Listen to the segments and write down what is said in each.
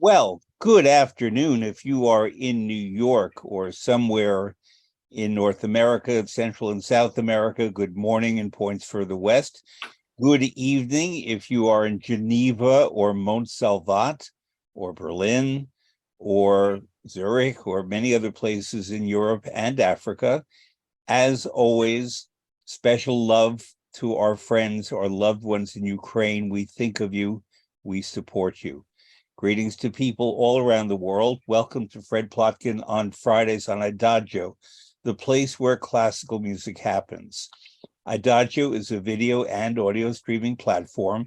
Well, good afternoon if you are in New York or somewhere in North America, Central and South America. Good morning in points further west. Good evening if you are in Geneva or Montsalvat or Berlin or Zurich or many other places in Europe and Africa. As always, special love to our friends, our loved ones in Ukraine. We think of you. We support you. Greetings to people all around the world. Welcome to Fred Plotkin on Fridays on Adagio, the place where classical music happens. Adagio is a video and audio streaming platform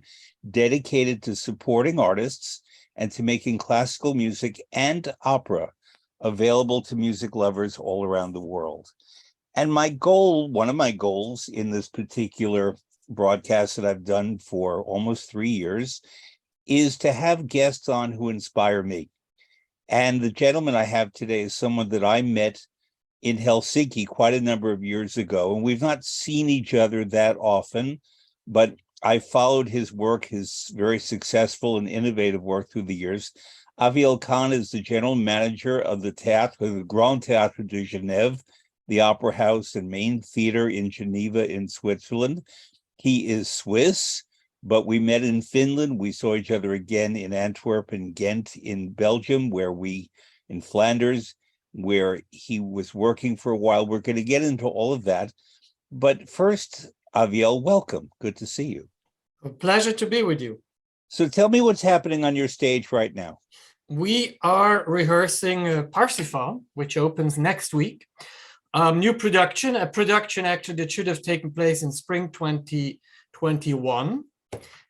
dedicated to supporting artists and to making classical music and opera available to music lovers all around the world. And my goal, one of my goals in this particular broadcast that I've done for almost 3 years, is to have guests on who inspire me. And the gentleman I have today is someone that I met in Helsinki quite a number of years ago, and we've not seen each other that often, but I followed his work, his very successful and innovative work through the years. Aviel Cahn is the general manager of the Grand Théâtre de Genève, the opera house and main theater in Geneva in Switzerland. He is Swiss, but we met in Finland. We saw each other again in Antwerp and Ghent in Belgium, in Flanders, where he was working for a while. We're going to get into all of that. But first, Aviel, welcome. Good to see you. A pleasure to be with you. So tell me what's happening on your stage right now. We are rehearsing Parsifal, which opens next week. New production, a production actually that should have taken place in spring 2021.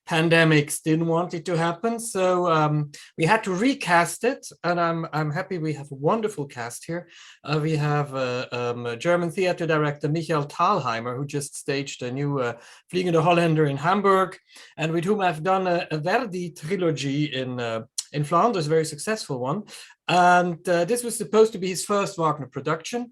Pandemics didn't want it to happen, so we had to recast it, and I'm happy we have a wonderful cast here. We have a German theater director, Michael Thalheimer, who just staged a new Fliegende Holländer in Hamburg, and with whom I've done a Verdi trilogy in Flanders, a very successful one. And this was supposed to be his first Wagner production.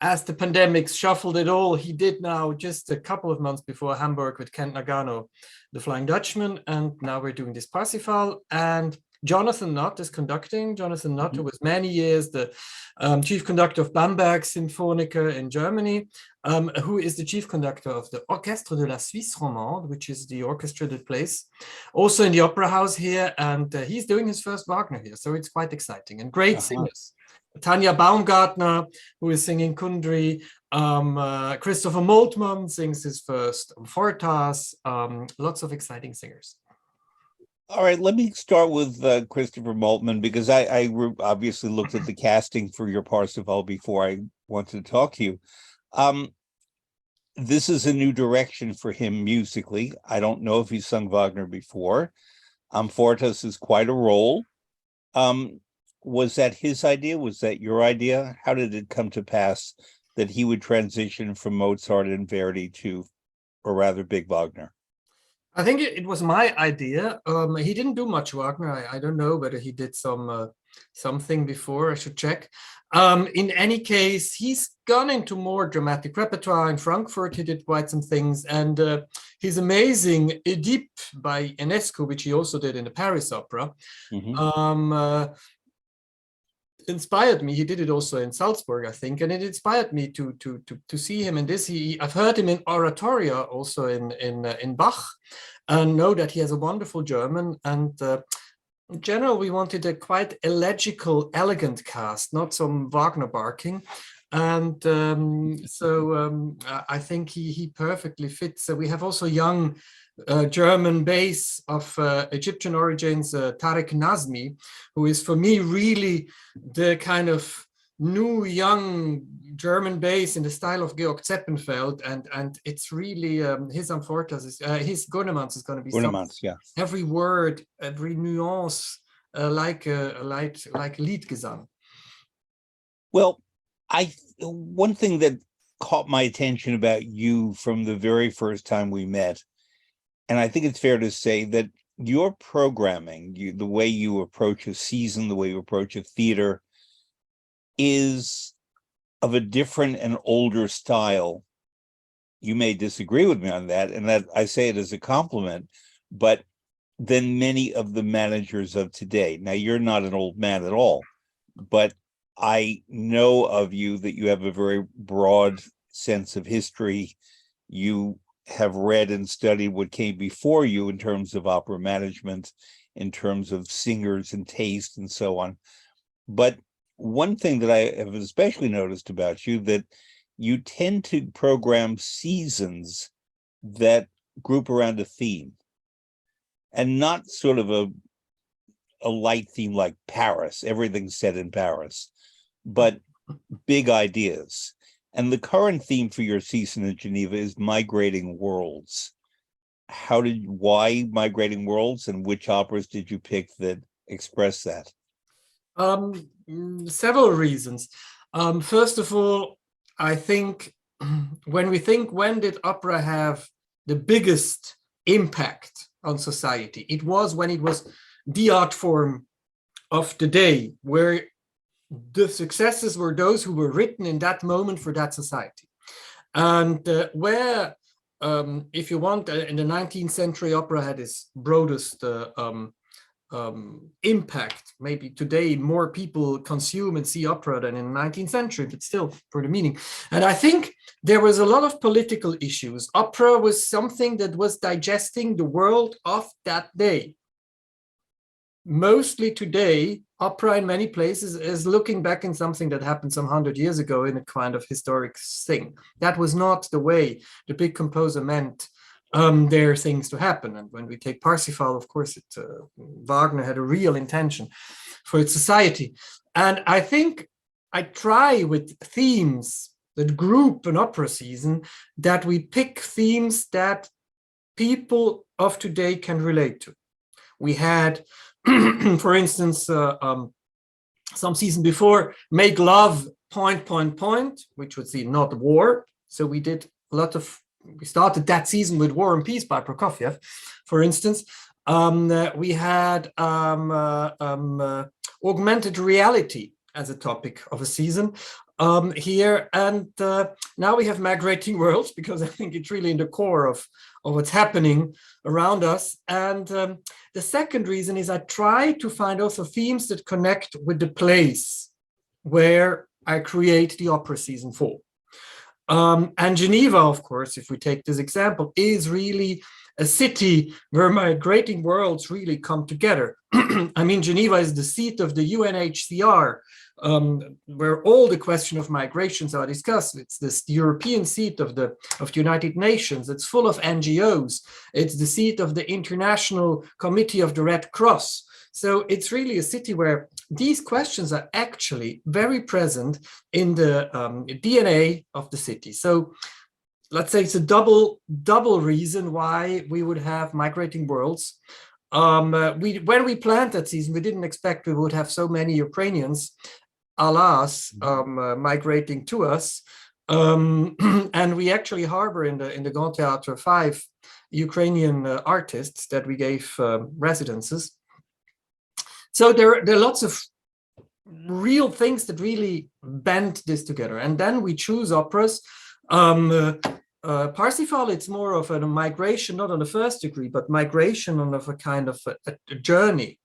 As the pandemic shuffled it all, he did now just a couple of months before Hamburg with Kent Nagano, The Flying Dutchman, and now we're doing this Parsifal. And Jonathan Nutt is conducting. Jonathan Nutt, who was many years the chief conductor of Bamberg Sinfoniker in Germany, who is the chief conductor of the Orchestre de la Suisse Romande, which is the orchestra that plays also in the opera house here. And he's doing his first Wagner here, so it's quite exciting and great singers. Tanja Baumgartner, who is singing Kundry, Christopher Moltmann sings his first Fortas, lots of exciting singers. All right, let me start with Christopher Moltmann, because I obviously looked at the casting for your Parsifal before I wanted to talk to you. This is a new direction for him musically. I don't know if he's sung Wagner before. Fortas is quite a role. Was that his idea? Was that your idea? How did it come to pass that he would transition from Mozart and Verdi to a rather big Wagner? I think it was my idea. He didn't do much Wagner. I don't know whether he did something before. I should check. In any case, he's gone into more dramatic repertoire. In Frankfurt, he did quite some things. And his amazing Oedipe by Enescu, which he also did in the Paris Opera, inspired me. He did it also in Salzburg, I think, and it inspired me to see him in this. I've heard him in oratorio also in Bach, and know that he has a wonderful German. And in general, we wanted a quite elegical, elegant cast, not some Wagner barking. And I think he perfectly fits. So we have also young German bass of Egyptian origins, Tarek Nazmi, who is for me really the kind of new young German bass in the style of Georg Zeppenfeld, and it's really his Amfortas his Gurnemanz is going to be every word, every nuance, like Liedgesang. Well, one thing that caught my attention about you from the very first time we met, and I think it's fair to say that your programming, the way you approach a season, the way you approach a theater, is of a different and older style. You may disagree with me on that, and that I say it as a compliment, but than many of the managers of today. Now, you're not an old man at all, but I know of you that you have a very broad sense of history. You have read and studied what came before you in terms of opera management, in terms of singers and taste and so on. But one thing that I have especially noticed about you, that you tend to program seasons that group around a theme, and not sort of a light theme like Paris, everything's set in Paris, but big ideas. And the current theme for your season in Geneva is migrating worlds. Why migrating worlds, and which operas did you pick that express that? Several reasons. First of all, I think when did opera have the biggest impact on society? It was when it was the art form of the day, where the successes were those who were written in that moment for that society. And where, if you want, in the 19th century, opera had its broadest impact. Maybe today more people consume and see opera than in the 19th century, but still for the meaning. And I think there was a lot of political issues. Opera was something that was digesting the world of that day. Mostly today, opera in many places is looking back in something that happened some 100 years ago in a kind of historic thing. That was not the way the big composer meant their things to happen. And when we take Parsifal, of course, Wagner had a real intention for its society. And I think I try with themes that group an opera season, that we pick themes that people of today can relate to. We had, for instance, some season before, Make Love, ... which would see not war. So we did a lot of, we started that season with War and Peace by Prokofiev, for instance. We had augmented reality as a topic of a season here. And now we have migrating worlds, because I think it's really in the core of what's happening around us. And the second reason is I try to find also themes that connect with the place where I create the opera season for. And Geneva, of course, if we take this example, is really a city where migrating worlds really come together. I mean, Geneva is the seat of the UNHCR, where all the question of migrations are discussed. It's the European seat of the United Nations. It's full of NGOs. It's the seat of the International Committee of the Red Cross. So it's really a city where these questions are actually very present in the DNA of the city. So let's say it's a double reason why we would have migrating worlds. When we planned that season, we didn't expect we would have so many Ukrainians, alas, migrating to us. And we actually harbor in the Grand Théâtre 5 Ukrainian artists that we gave residences. So there are lots of real things that really band this together. And then we choose operas. Parsifal, it's more of a migration, not on the first degree, but migration on of a kind of a journey.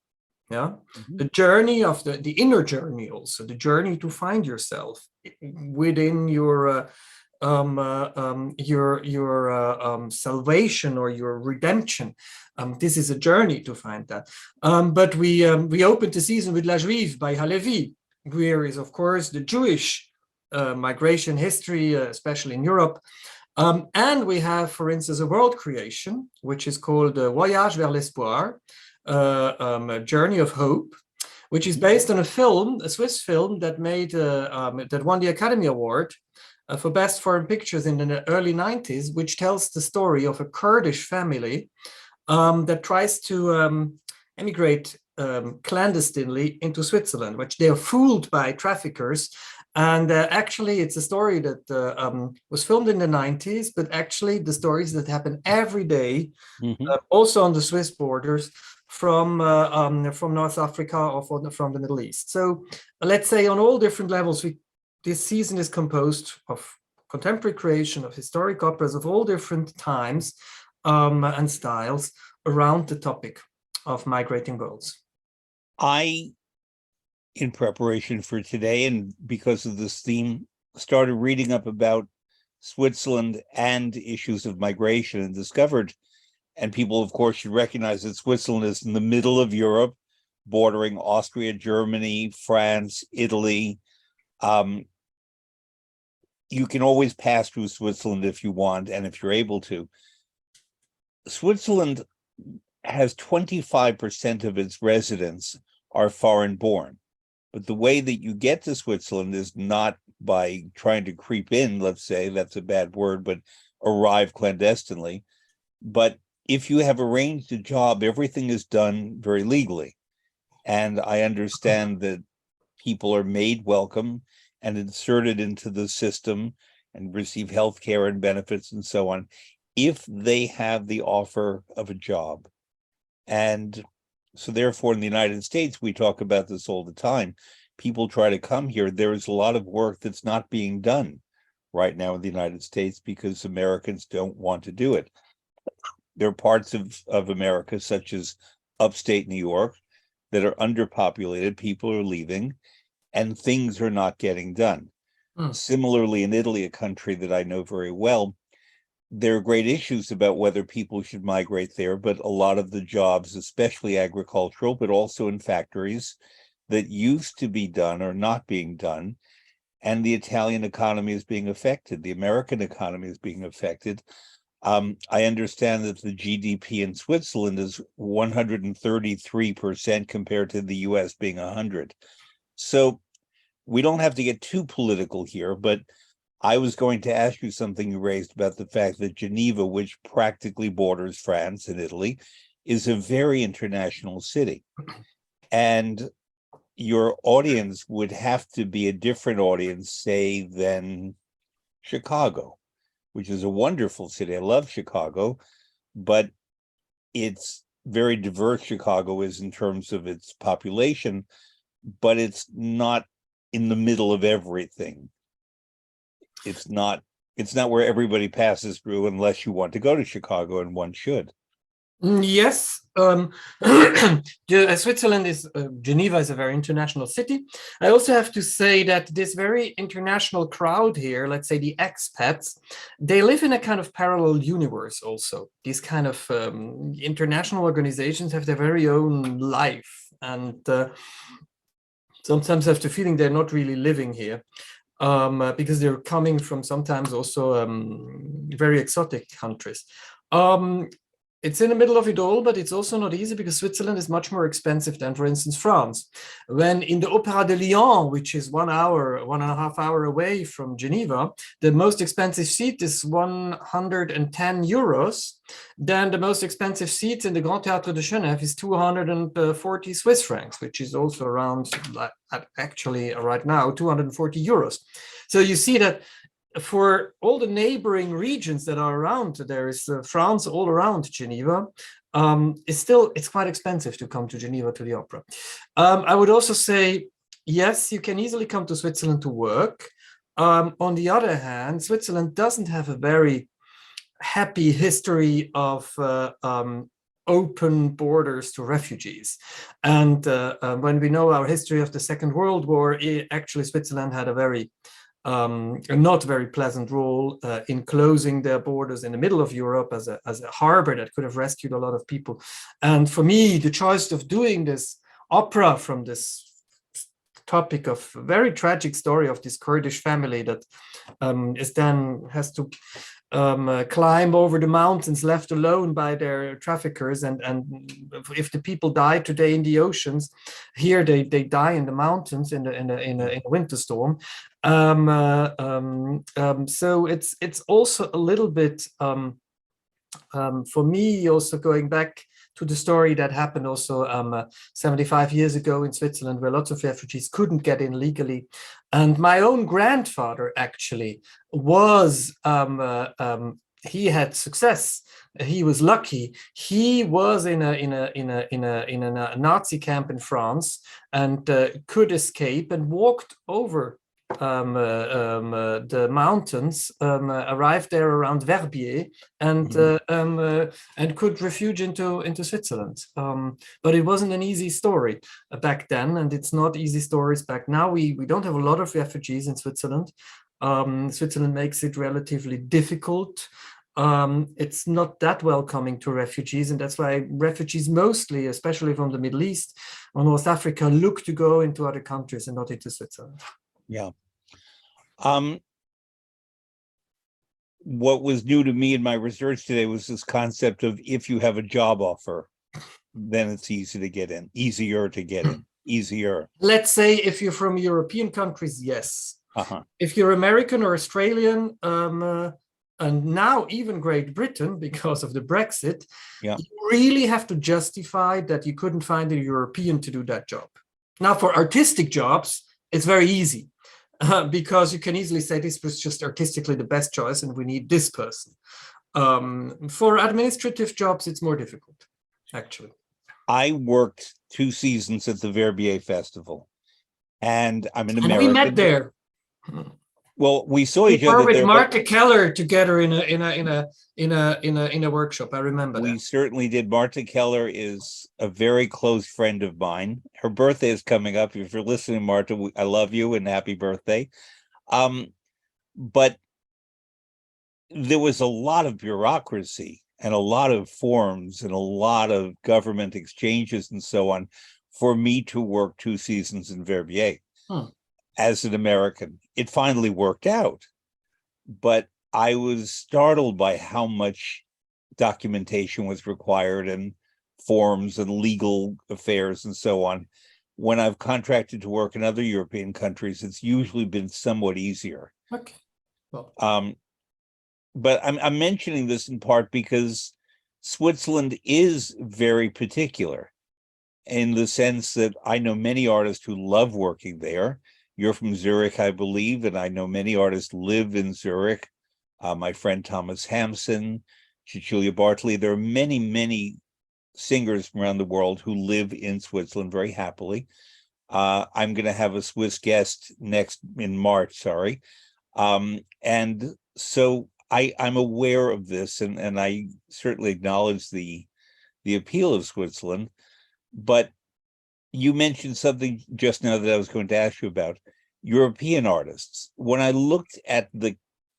Yeah, the journey of the inner journey, also the journey to find yourself within your salvation or your redemption. This is a journey to find that. But we opened the season with La Juive by Halevi, where is, of course, the Jewish migration history, especially in Europe. And we have, for instance, a world creation, which is called Voyage vers l'Espoir, a Journey of Hope, which is based on a film, a Swiss film that that won the Academy Award for Best Foreign Pictures in the early 90s, which tells the story of a Kurdish family that tries to emigrate clandestinely into Switzerland, which they are fooled by traffickers. And actually, it's a story that was filmed in the 90s, but actually the stories that happen every day, also on the Swiss borders, from North Africa or from the Middle East. So let's say on all different levels, this season is composed of contemporary creation, of historic operas of all different times and styles around the topic of migrating birds. In preparation for today, and because of this theme, started reading up about Switzerland and issues of migration, and discovered, and people, of course, should recognize that Switzerland is in the middle of Europe, bordering Austria, Germany, France, Italy. You can always pass through Switzerland if you want, and if you're able to. Switzerland has 25% of its residents are foreign born. But the way that you get to Switzerland is not by trying to creep in, let's say, that's a bad word, but arrive clandestinely. But if you have arranged a job, everything is done very legally. And I understand that people are made welcome and inserted into the system and receive health care and benefits and so on, if they have the offer of a job. And so therefore, in the United States, we talk about this all the time. People try to come here. There is a lot of work that's not being done right now in the United States because Americans don't want to do it. There are parts of America, such as upstate New York, that are underpopulated. People are leaving, and things are not getting done. Similarly, in Italy, a country that I know very well, there are great issues about whether people should migrate there, but a lot of the jobs, especially agricultural, but also in factories that used to be done are not being done. And the Italian economy is being affected. The American economy is being affected. I understand that the GDP in Switzerland is 133% compared to the US being 100. So we don't have to get too political here, but I was going to ask you something you raised about the fact that Geneva, which practically borders France and Italy, is a very international city. And your audience would have to be a different audience, say, than Chicago, which is a wonderful city. I love Chicago, but it's very diverse. Chicago is in terms of its population, but it's not in the middle of everything. It's not where everybody passes through unless you want to go to Chicago, and one should. Yes, Switzerland is, Geneva is a very international city. I also have to say that this very international crowd here, let's say the expats, they live in a kind of parallel universe also. These kind of international organizations have their very own life, and sometimes I have the feeling they're not really living here. Because they're coming from sometimes also very exotic countries. It's in the middle of it all, but it's also not easy because Switzerland is much more expensive than, for instance, France. When in the Opéra de Lyon, which is 1 hour, 1.5 hours away from Geneva, the most expensive seat is 110 euros. Then the most expensive seat in the Grand Théâtre de Genève is 240 Swiss francs, which is also around, actually right now, 240 euros. So you see that for all the neighboring regions that are around, there is France all around Geneva. It's quite expensive to come to Geneva to the opera. I would also say, yes, you can easily come to Switzerland to work. On the other hand, Switzerland doesn't have a very happy history of open borders to refugees. And when we know our history of the Second World War, actually Switzerland had a very a not very pleasant role in closing their borders in the middle of Europe as a harbor that could have rescued a lot of people. And for me, the choice of doing this opera from this topic of a very tragic story of this Kurdish family that has to climb over the mountains left alone by their traffickers, and if the people die today in the oceans, here they die in the mountains in a winter storm. So it's also a little bit for me also going back to the story that happened also 75 years ago in Switzerland, where lots of refugees couldn't get in legally. And my own grandfather actually was, he had success. He was lucky. He was in a Nazi camp in France and could escape and walked over the mountains, arrived there around Verbier and could refuge into Switzerland. But it wasn't an easy story back then, and it's not easy stories back now. We don't have a lot of refugees in Switzerland. Switzerland makes it relatively difficult. It's not that welcoming to refugees, and that's why refugees mostly, especially from the Middle East or North Africa, look to go into other countries and not into Switzerland. Yeah. What was new to me in my research today was this concept of if you have a job offer, then it's easier to get in. Easier. Let's say if you're from European countries, yes. Uh-huh. If you're American or Australian, and now even Great Britain, because of the Brexit, yeah, you really have to justify that you couldn't find a European to do that job. Now, for artistic jobs, it's very easy. Because you can easily say this was just artistically the best choice and we need this person. For administrative jobs, it's more difficult, actually. I worked 2 seasons at the Verbier Festival, and I'm an American. And we met there. Well, we saw each other were with there. Martha Keller together in a workshop. I remember we that. certainly did. Martha Keller is a very close friend of mine. Her birthday is coming up. If you're listening, Martha, I love you and happy birthday. But there was a lot of bureaucracy and a lot of forms and a lot of government exchanges and so on for me to work 2 seasons in Verbier. As an American. It finally worked out, but I was startled by how much documentation was required and forms and legal affairs and so on. When I've contracted to work in other European countries, it's usually been somewhat easier. Okay. Well. But I'm mentioning this in part because Switzerland is very particular in the sense that I know many artists who love working there. You're from Zurich, I believe, and I know many artists live in Zurich. My friend Thomas Hampson, Cecilia Bartley. There are many, many singers from around the world who live in Switzerland very happily. I'm going to have a Swiss guest in March, and so I'm aware of this, and I certainly acknowledge the appeal of Switzerland. But you mentioned something just now that I was going to ask you about European artists. When I looked at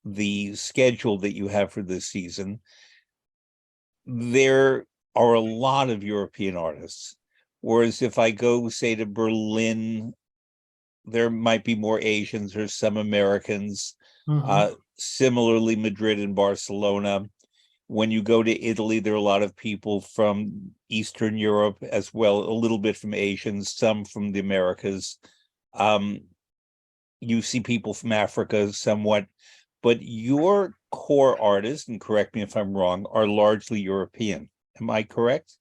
the schedule that you have for this season, there are a lot of European artists. Whereas if I go, say, to Berlin, there might be more Asians or some Americans. Similarly, Madrid and Barcelona. When you go to Italy, there are a lot of people from Eastern Europe as well, a little bit from Asians, some from the Americas. You see people from Africa somewhat, but your core artists, and correct me if I'm wrong, are largely European. Am I correct?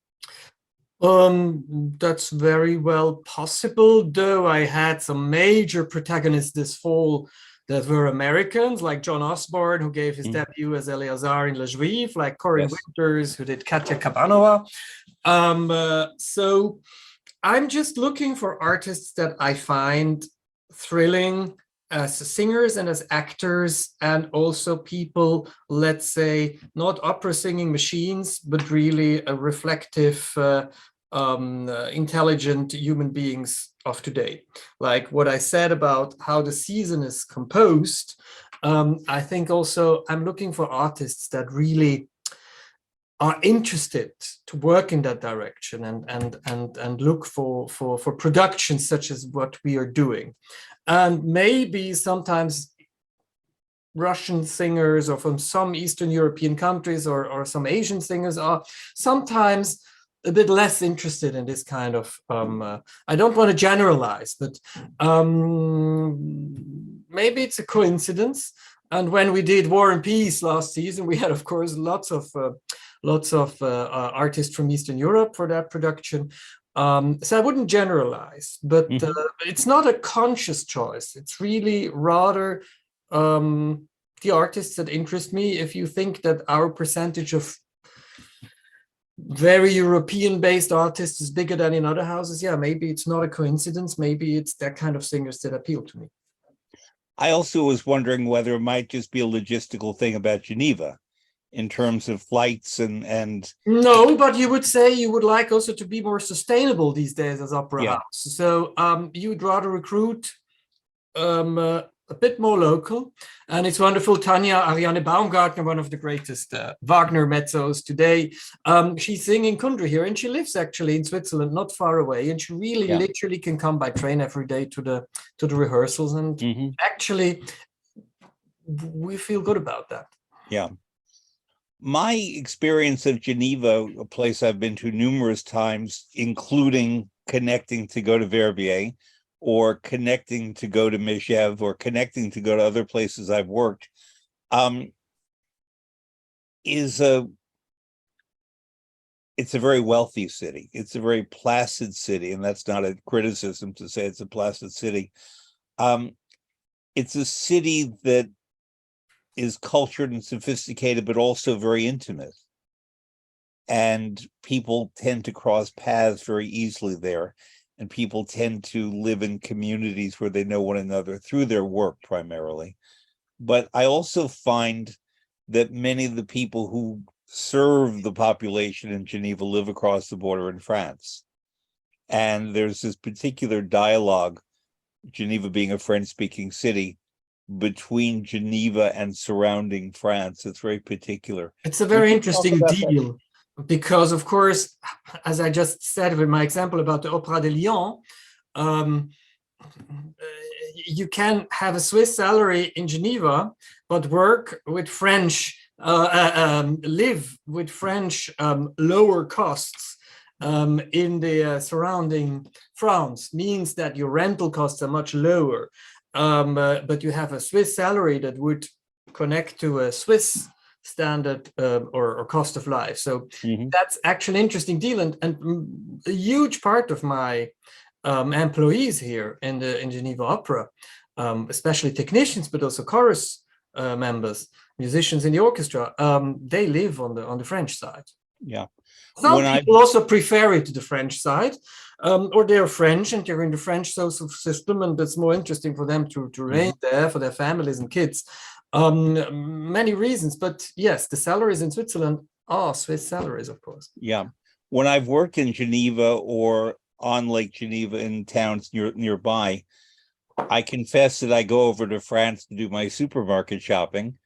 That's very well possible, though I had some major protagonists this fall that were Americans, like John Osborne, who gave his debut as Eleazar in Le Juif, like Corinne Winters, who did Katja Kabanova. So I'm just looking for artists that I find thrilling as singers and as actors, and also people, let's say, not opera singing machines, but really a reflective, intelligent human beings of today. Like what I said about how the season is composed, I think also I'm looking for artists that really are interested to work in that direction and look for productions such as what we are doing. And maybe sometimes Russian singers or from some Eastern European countries or some Asian singers are sometimes a bit less interested in this kind of, I don't want to generalize, but maybe it's a coincidence. And when we did War and Peace last season, we had, of course, lots of artists from Eastern Europe for that production. So I wouldn't generalize, but it's not a conscious choice. It's really rather the artists that interest me. If you think that our percentage of very European-based artists is bigger than in other houses, yeah, maybe it's not a coincidence. Maybe it's that kind of singers that appeal to me. I also was wondering whether it might just be a logistical thing about Geneva in terms of flights and No, but you would say you would like also to be more sustainable these days as opera yeah, house. So you would rather recruit a bit more local. And it's wonderful. Tanya Ariane Baumgartner, one of the greatest Wagner mezzos today, she's singing Kundry here, and she lives actually in Switzerland, not far away. And she really yeah. literally can come by train every day to the rehearsals. And Mhm. actually, we feel good about that. Yeah. My experience of Geneva, a place I've been to numerous times, including connecting to go to Verbier or connecting to go to Meshev or connecting to go to other places I've worked, is it's a very wealthy city. It's a very placid city, and that's not a criticism to say it's a placid city. It's a city that is cultured and sophisticated, but also very intimate. And people tend to cross paths very easily there. And people tend to live in communities where they know one another through their work primarily. But I also find that many of the people who serve the population in Geneva live across the border in France. And there's this particular dialogue, Geneva being a French-speaking city, between Geneva and surrounding France. It's very particular. It's a Would very you talk interesting about that? deal because, of course, as I just said with my example about the Opéra de Lyon, um, you can have a Swiss salary in Geneva, but work with French, live with French lower costs in the surrounding France, means that your rental costs are much lower. But you have a Swiss salary that would connect to a Swiss standard or cost of life. So that's actually an interesting deal. And a huge part of my employees here in Geneva Opera, especially technicians, but also chorus members, musicians in the orchestra, they live on the French side. Yeah. Some people also prefer it to the French side, or they're French and they're in the French social system, and it's more interesting for them to remain there for their families and kids. Many reasons, but yes, the salaries in Switzerland are Swiss salaries, of course. Yeah. When I've worked in Geneva or on Lake Geneva in towns nearby, I confess that I go over to France to do my supermarket shopping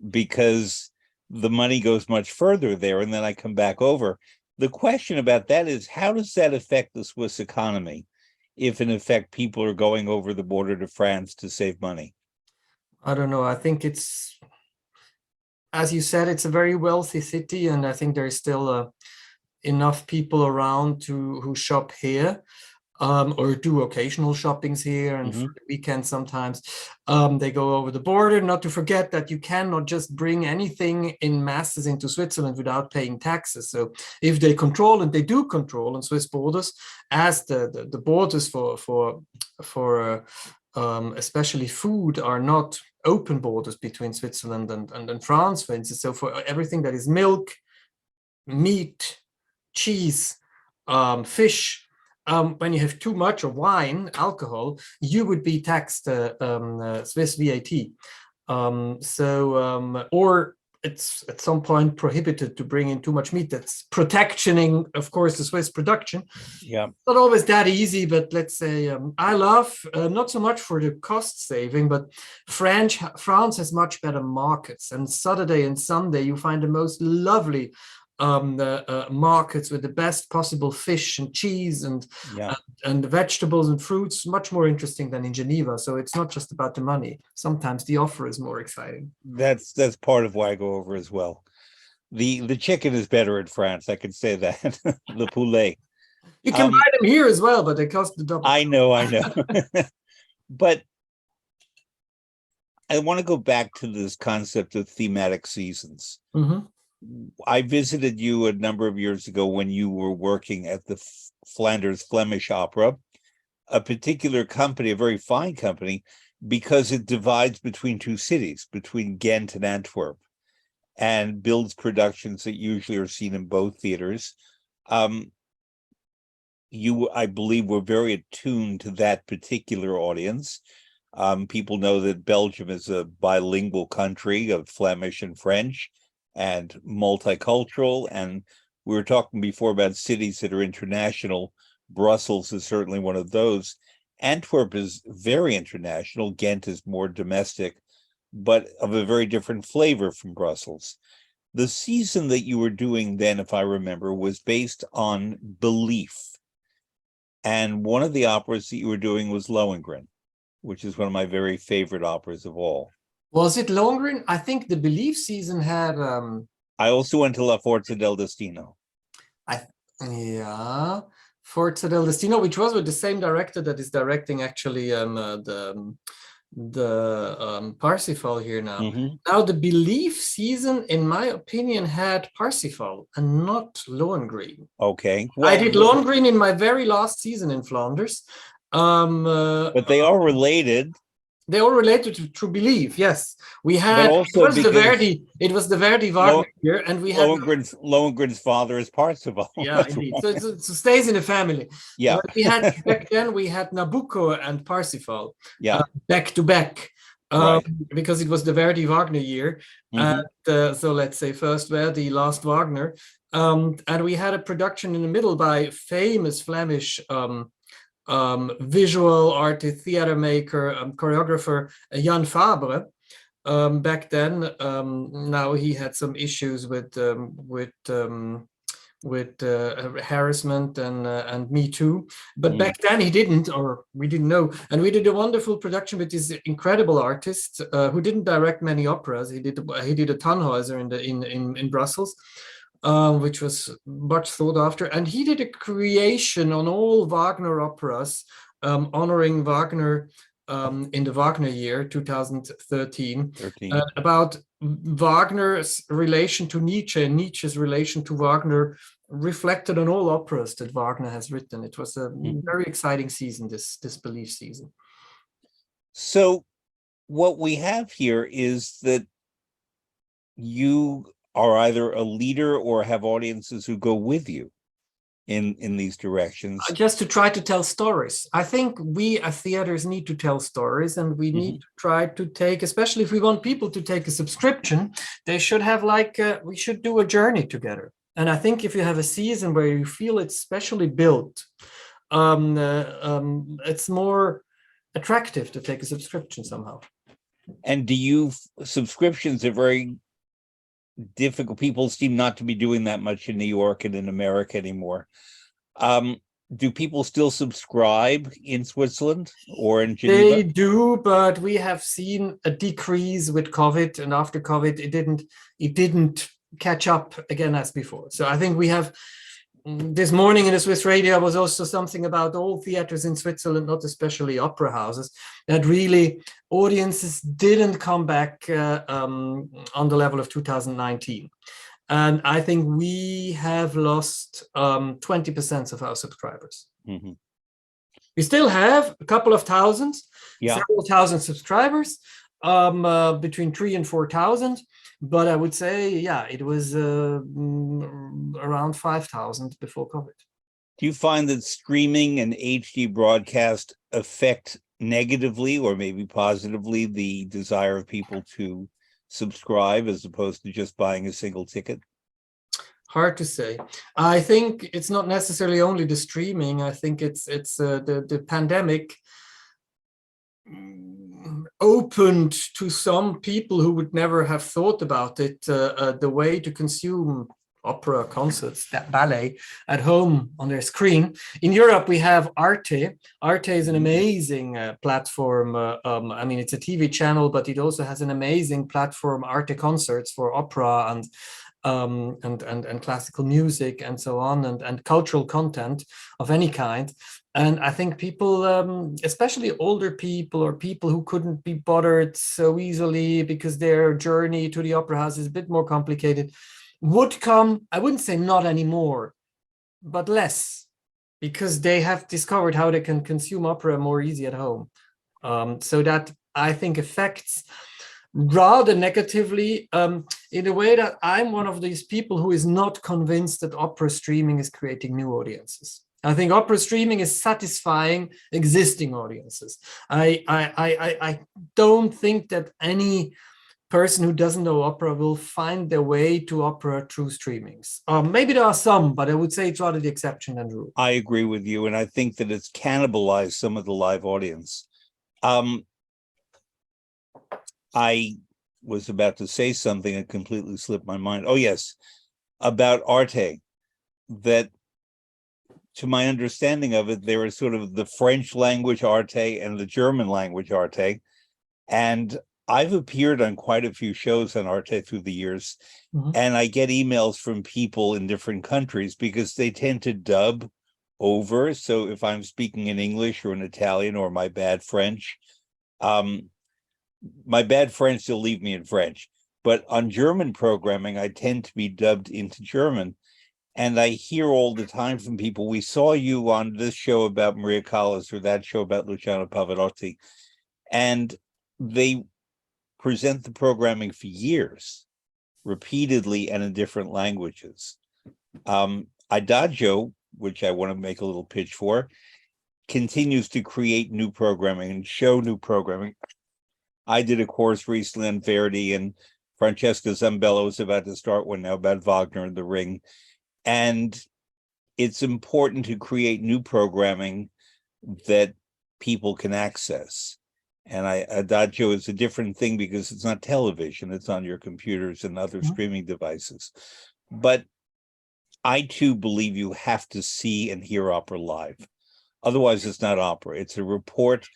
because the money goes much further there, and then I come back over. The question about that is, how does that affect the Swiss economy if, in effect, people are going over the border to France to save money? I don't know. I think it's, as you said, it's a very wealthy city, and I think there's still enough people around who shop here. Or do occasional shoppings here, and for the weekend sometimes they go over the border. Not to forget that you cannot just bring anything in masses into Switzerland without paying taxes. So if they control, and they do control on Swiss borders, as the borders for especially food are not open borders between Switzerland and France, for instance. So for everything that is milk, meat, cheese, fish, when you have too much of wine, alcohol, you would be taxed Swiss VAT. Or it's at some point prohibited to bring in too much meat. That's protectioning, of course, the Swiss production. Yeah. Not always that easy, but let's say I love, not so much for the cost saving, but France has much better markets. And Saturday and Sunday, you find the most lovely markets with the best possible fish and cheese and vegetables and fruits, much more interesting than in Geneva. So it's not just about the money. Sometimes the offer is more exciting. That's part of why I go over as well. The chicken is better in France, I can say that. Le poulet. You can buy them here as well, but they cost the double. I know. But I want to go back to this concept of thematic seasons. I visited you a number of years ago when you were working at the Flanders Flemish Opera, a particular company, a very fine company, because it divides between two cities, between Ghent and Antwerp, and builds productions that usually are seen in both theaters. You, I believe, were very attuned to that particular audience. People know that Belgium is a bilingual country of Flemish and French and multicultural. And we were talking before about cities that are international. Brussels is certainly one of those. Antwerp is very international. Ghent is more domestic, but of a very different flavor from Brussels. The season that you were doing then, if I remember, was based on belief. And one of the operas that you were doing was Lohengrin, which is one of my very favorite operas of all. Was it Lohengrin? I think the Belief season had I also went to La Forza del Destino. Yeah, Forza del Destino, which was with the same director that is directing actually the Parsifal here now. Mhm. Now the Belief season, in my opinion, had Parsifal and not Lohengrin. Okay. I did Lohengrin in my very last season in Flanders. But they are related. They all related to True Belief, yes. We had also it was the Verdi Wagner year, and we had Lohengrin's father is Parsifal. yeah, indeed. So it stays in the family. Yeah. We had back then we had Nabucco and Parsifal Yeah. back to back. Right. Because it was the Verdi Wagner year. Mhm. And so let's say first Verdi, last Wagner. And we had a production in the middle by famous Flemish visual artist, theater maker, choreographer Jan Fabre. Back then, now he had some issues with harassment and Me Too, but back then he didn't, or we didn't know. And we did a wonderful production with this incredible artist who didn't direct many operas. He did a Tannhäuser in Brussels. Which was much sought after. And he did a creation on all Wagner operas, honoring Wagner in the Wagner year, 2013, about Wagner's relation to Nietzsche and Nietzsche's relation to Wagner, reflected on all operas that Wagner has written. It was a very exciting season, this Belief season. So what we have here is that you are either a leader or have audiences who go with you in these directions. Just to try to tell stories. I think we as theaters need to tell stories, and we need to try to take, especially if we want people to take a subscription, they should have we should do a journey together. And I think if you have a season where you feel it's specially built, it's more attractive to take a subscription somehow. And subscriptions are very difficult. People seem not to be doing that much in New York and in America anymore. Do people still subscribe in Switzerland or in Geneva? They do, but we have seen a decrease with COVID, and after COVID, it didn't catch up again as before. So I think we have this morning in the Swiss radio was also something about all theaters in Switzerland, not especially opera houses, that really audiences didn't come back on the level of 2019. And I think we have lost 20% of our subscribers. Mm-hmm. We still have a couple of thousands, several thousand subscribers, between 3,000 and 4,000. But I would say, it was around 5,000 before COVID. Do you find that streaming and HD broadcast affect negatively or maybe positively the desire of people to subscribe as opposed to just buying a single ticket? Hard to say. I think it's not necessarily only the streaming. I think it's the pandemic opened to some people who would never have thought about it, the way to consume opera, concerts, ballet at home on their screen. In Europe, we have Arte. Arte is an amazing platform. I mean, it's a TV channel, but it also has an amazing platform, Arte Concerts, for opera and classical music and so on, and cultural content of any kind. And I think people, especially older people or people who couldn't be bothered so easily because their journey to the opera house is a bit more complicated, would come, I wouldn't say not anymore, but less, because they have discovered how they can consume opera more easy at home. So that, I think, affects rather negatively, in a way that I'm one of these people who is not convinced that opera streaming is creating new audiences. I think opera streaming is satisfying existing audiences. I don't think that any person who doesn't know opera will find their way to opera through streamings. Maybe there are some, but I would say it's rather the exception than the rule. I agree with you, and I think that it's cannibalized some of the live audience. I was about to say something that completely slipped my mind. Oh, yes, about Arte, that to my understanding of it, there is sort of the French language Arte and the German language Arte. And I've appeared on quite a few shows on Arte through the years, and I get emails from people in different countries because they tend to dub over. So if I'm speaking in English or in Italian or my bad French, they'll leave me in French. But on German programming, I tend to be dubbed into German. And I hear all the time from people, we saw you on this show about Maria Callas or that show about Luciano Pavarotti. And they present the programming for years, repeatedly and in different languages. Adagio, which I want to make a little pitch for, continues to create new programming and show new programming. I did a course recently on Verdi, and Francesca Zambello is about to start one now about Wagner and the Ring. And it's important to create new programming that people can access. And Adagio is a different thing because it's not television, it's on your computers and other streaming devices. But I too believe you have to see and hear opera live. Otherwise, it's not opera. It's a report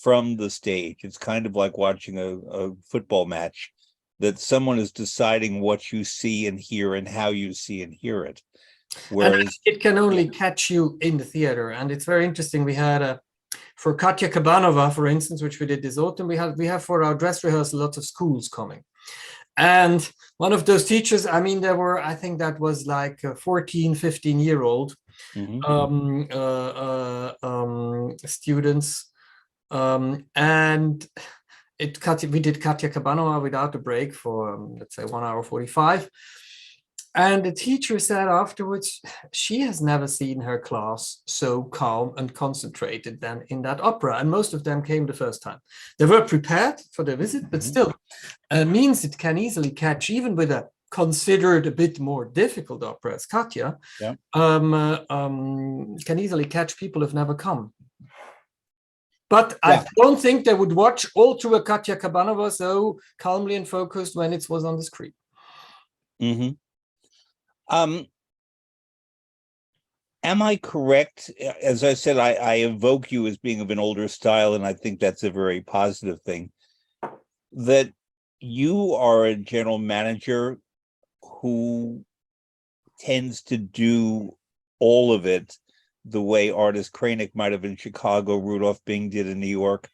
from the stage. It's kind of like watching a football match, that someone is deciding what you see and hear and how you see and hear it. Whereas it can only catch you in the theater. And it's very interesting. We had for Katya Kabanova, for instance, which we did this autumn, we have for our dress rehearsal lots of schools coming. And one of those teachers, I mean, there were, I think that was like a 14, 15-year-old students. And we did Katya Kabanova without a break for, let's say, 1 hour 45. And the teacher said afterwards, she has never seen her class so calm and concentrated than in that opera. And most of them came the first time. They were prepared for the visit, but still means it can easily catch, even with a considered a bit more difficult opera as Katya, can easily catch people who've never come. But I don't think they would watch all through a Katya Kabanova so calmly and focused when it was on the screen. Am I correct? As I said, I evoke you as being of an older style, and I think that's a very positive thing, that you are a general manager who tends to do all of it the way artist Kranick might have in Chicago, Rudolph Bing did in New York,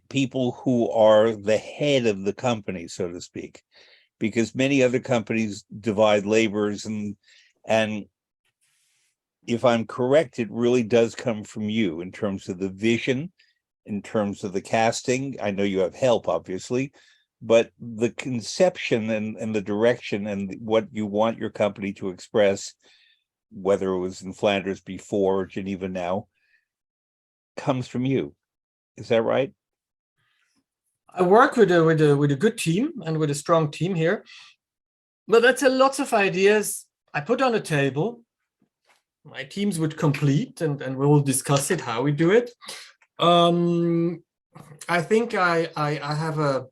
people who are the head of the company, so to speak, because many other companies divide labors, and if I'm correct, it really does come from you in terms of the vision, in terms of the casting. I know you have help, obviously, but the conception and the direction and what you want your company to express, whether it was in Flanders before or Geneva now, comes from you. Is that right? I work with a good team and with a strong team here, but that's lots of ideas I put on the table. My teams would complete, and we will discuss it, how we do it. I think I have a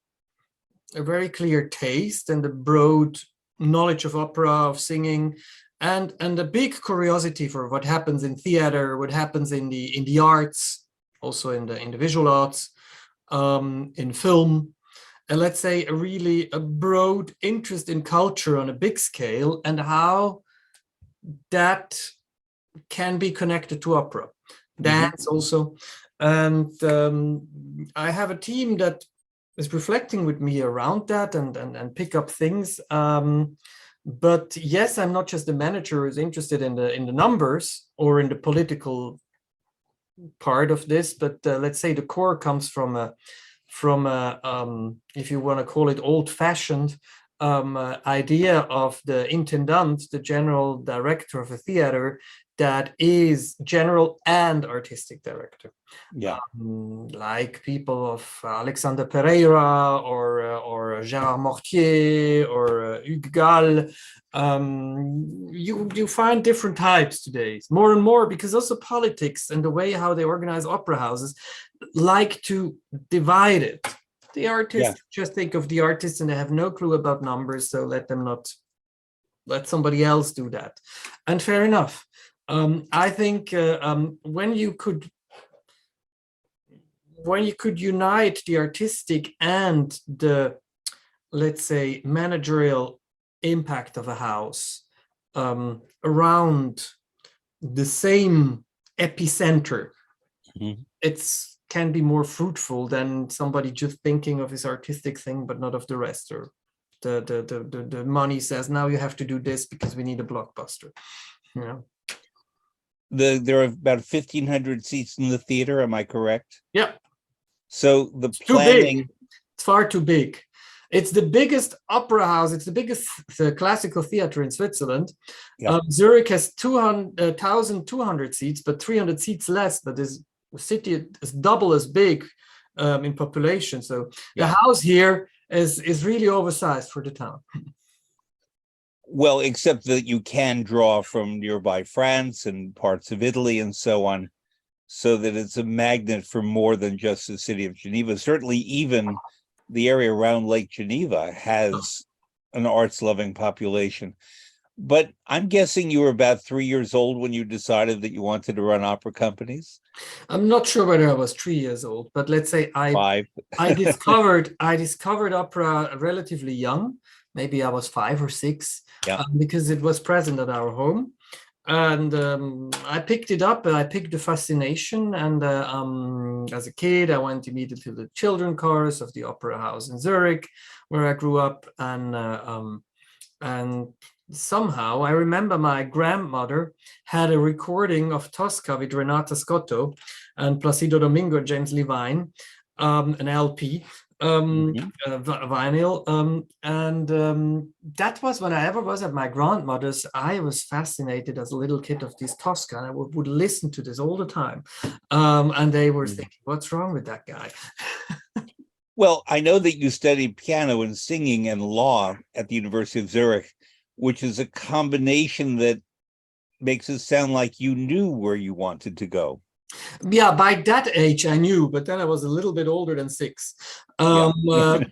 very clear taste and a broad knowledge of opera, of singing, and a big curiosity for what happens in theater, what happens in the arts, also in the visual arts, in film, and let's say a broad interest in culture on a big scale and how that can be connected to opera, dance also. And I have a team that is reflecting with me around that and pick up things. But yes, I'm not just the manager who's interested in the numbers or in the political part of this, but let's say the core comes from a if you want to call it old-fashioned idea of the intendant, the general director of a theater, that is general and artistic director. Yeah. Like people of Alexander Pereira or Gérard Mortier or Hugues Gall. You find different types today, more and more, because also politics and the way how they organize opera houses like to divide it. The artists just think of the artists and they have no clue about numbers, so let somebody else do that. And fair enough. I think when you could unite the artistic and the, let's say, managerial impact of a house around the same epicenter, it's can be more fruitful than somebody just thinking of his artistic thing but not of the rest, or the money says now you have to do this because we need a blockbuster. There are about 1,500 seats in the theater, am I correct? Yeah. So the planning, it's far too big. It's the biggest opera house, it's the biggest classical theater in Switzerland. Zurich has 1,200 seats, but 300 seats less, but this city is double as big in population. So the house here is really oversized for the town. Well, except that you can draw from nearby France and parts of Italy and so on, so that it's a magnet for more than just the city of Geneva. Certainly, even the area around Lake Geneva has an arts-loving population. But I'm guessing you were about 3 years old when you decided that you wanted to run opera companies? I'm not sure whether I was 3 years old, but let's say I discovered opera relatively young. Maybe I was 5 or 6, because it was present at our home. And I picked it up and I picked the fascination. And as a kid, I went immediately to the children's chorus of the Opera House in Zurich, where I grew up. And somehow I remember my grandmother had a recording of Tosca with Renata Scotto and Placido Domingo, James Levine, an LP. Vinyl, and that was when I ever was at my grandmother's. I was fascinated as a little kid of this Tosca, and I would listen to this all the time, and they were thinking, what's wrong with that guy? Well, I know that you studied piano and singing and law at the University of Zurich, which is a combination that makes it sound like you knew where you wanted to go. Yeah, by that age I knew, but then I was a little bit older than 6. But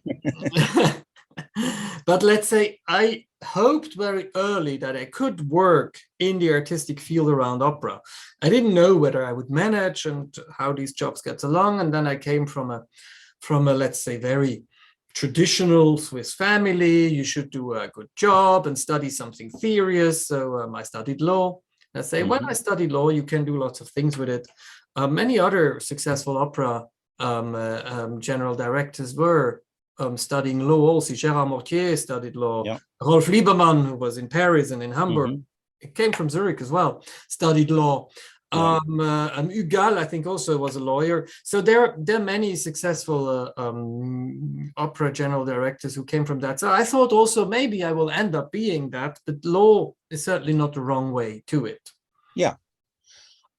let's say I hoped very early that I could work in the artistic field around opera. I didn't know whether I would manage and how these jobs get along. And then I came from a let's say very traditional Swiss family. You should do a good job and study something serious. So I studied law. I say, when I studied law, you can do lots of things with it. Many other successful opera general directors were studying law also. Gérard Mortier studied law. Rolf Liebermann, who was in Paris and in Hamburg, it came from Zurich as well, studied law. Hugues Gall, I think, also was a lawyer. So there are many successful opera general directors who came from that. So I thought also maybe I will end up being that, but law is certainly not the wrong way to it. Yeah.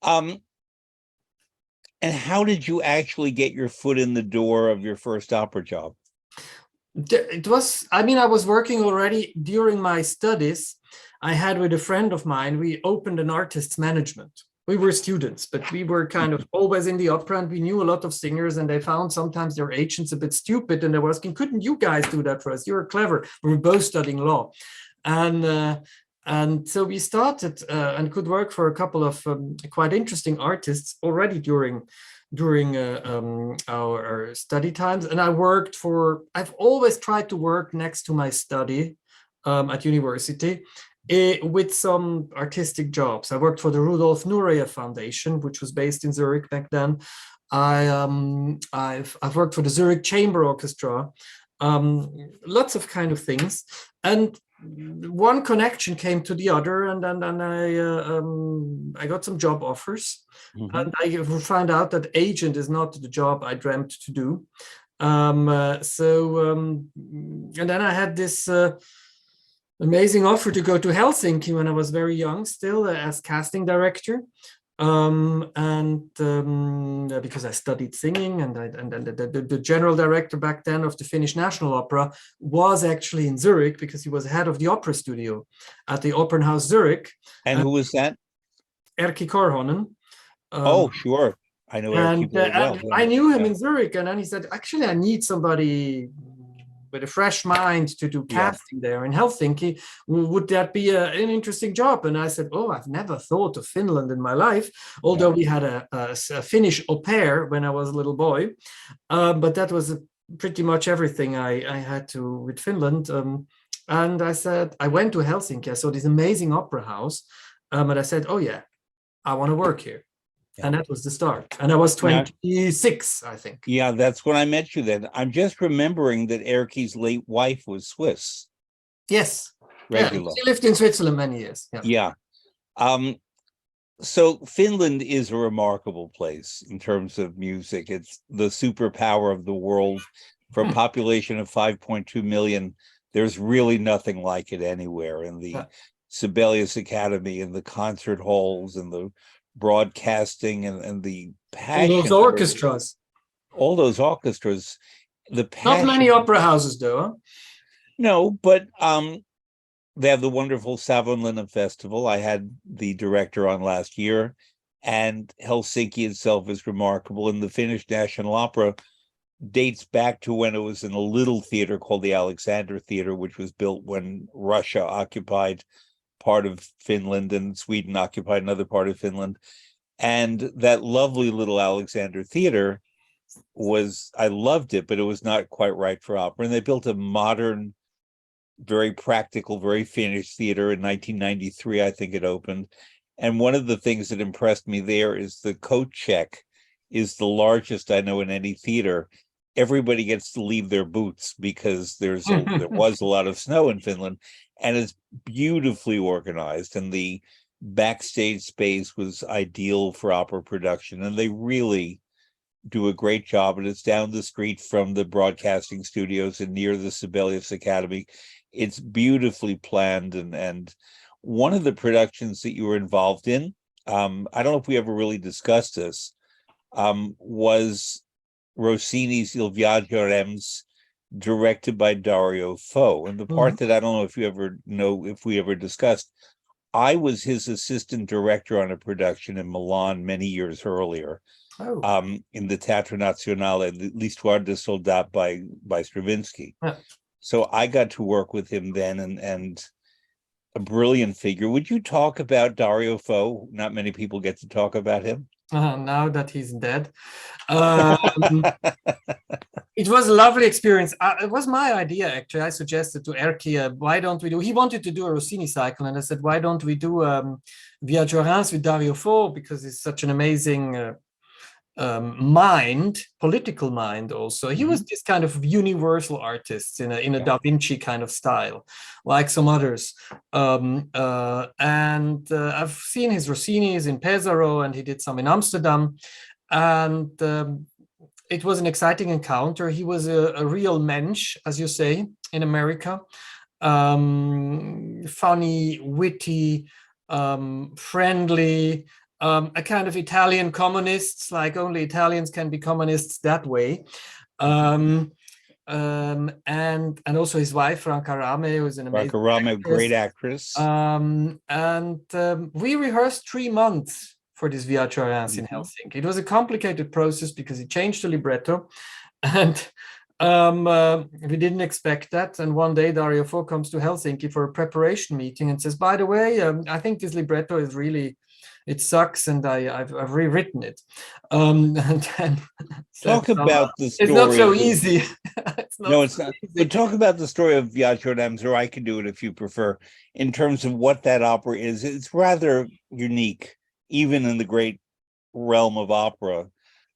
And how did you actually get your foot in the door of your first opera job? It was, I mean, I was working already during my studies. I had with a friend of mine, we opened an artist's management. We were students, but we were kind of always in the opera, and we knew a lot of singers, and they found sometimes their agents a bit stupid, and they were asking, couldn't you guys do that for us? You're clever. We were both studying law. And so we started and could work for a couple of quite interesting artists already during our study times. And I've always tried to work next to my study at university with some artistic jobs. I worked for the Rudolf Nureyev Foundation, which was based in Zurich back then. I've worked for the Zurich Chamber Orchestra, lots of kind of things. And one connection came to the other, and then I got some job offers, and I found out that agent is not the job I dreamt to do. And then I had this amazing offer to go to Helsinki when I was very young, still as casting director. Because I studied singing, and the general director back then of the Finnish National Opera was actually in Zurich, because he was head of the opera studio at the Opernhaus Zurich. And who was that? Erkki Korhonen. Oh, sure. I know Erkki very well. And I knew him in Zurich, and then he said, actually, I need somebody with a fresh mind to do casting there in Helsinki. Would that be an interesting job? And I said, oh, I've never thought of Finland in my life, although we had a Finnish au pair when I was a little boy. But that was pretty much everything I had to with Finland. And I said, I went to Helsinki. I saw this amazing opera house. And I said, oh, yeah, I want to work here. And that was the start. And I was 26, I think. Yeah, that's when I met you then. I'm just remembering that Erkki's late wife was Swiss. Yes. Regular. Yeah, she lived in Switzerland many years. Yeah. So Finland is a remarkable place in terms of music. It's the superpower of the world. For a population of 5.2 million, there's really nothing like it anywhere. In the Sibelius Academy and the concert halls and the broadcasting and the passion. All those orchestras. All those orchestras. The passion. Not many opera houses, though. Huh? No, but they have the wonderful Savonlinna Festival. I had the director on last year, and Helsinki itself is remarkable. And the Finnish National Opera dates back to when it was in a little theater called the Alexander Theater, which was built when Russia occupied part of Finland and Sweden occupied another part of Finland. And that lovely little Alexander Theater I loved it, but it was not quite right for opera. And they built a modern, very practical, very Finnish theater in 1993, I think it opened. And one of the things that impressed me there is the coat check is the largest I know in any theater. Everybody gets to leave their boots because there was a lot of snow in Finland, and it's beautifully organized, and the backstage space was ideal for opera production, and they really do a great job. And it's down the street from the broadcasting studios and near the Sibelius Academy. It's beautifully planned, and one of the productions that you were involved in, I don't know if we ever really discussed this, was Rossini's Il Viaggio Rems, directed by Dario Fo. And the part that I don't know if we ever discussed, I was his assistant director on a production in Milan many years earlier, in the Teatro Nazionale, L'Histoire de Soldat by Stravinsky. So I got to work with him then, and a brilliant figure. Would you talk about Dario Fo? Not many people get to talk about him. Now that he's dead. It was a lovely experience. It was my idea, actually. I suggested to Erkki, why don't we do, he wanted to do a Rossini cycle, and I said, why don't we do Viaggio Reims with Dario Fo, because he's such an amazing mind, political mind also. He was this kind of universal artist in a Da Vinci kind of style, like some others. And I've seen his Rossinis in Pesaro, and he did some in Amsterdam. And it was an exciting encounter. He was a real mensch, as you say, in America. Funny, witty, friendly, a kind of Italian communists, like only Italians can be communists that way. And also his wife, Franca Rame, was an amazing actress. Great actress. We rehearsed 3 months for this Viaggio Reims in Helsinki. It was a complicated process because he changed the libretto, and we didn't expect that. And one day Dario Fo comes to Helsinki for a preparation meeting and says, by the way, I think this libretto is really, it sucks, and I've rewritten it. And then talk about the story. It's not so easy. It's not. But talk about the story of Viaggio Reims, or I can do it if you prefer, in terms of what that opera is. It's rather unique, even in the great realm of opera.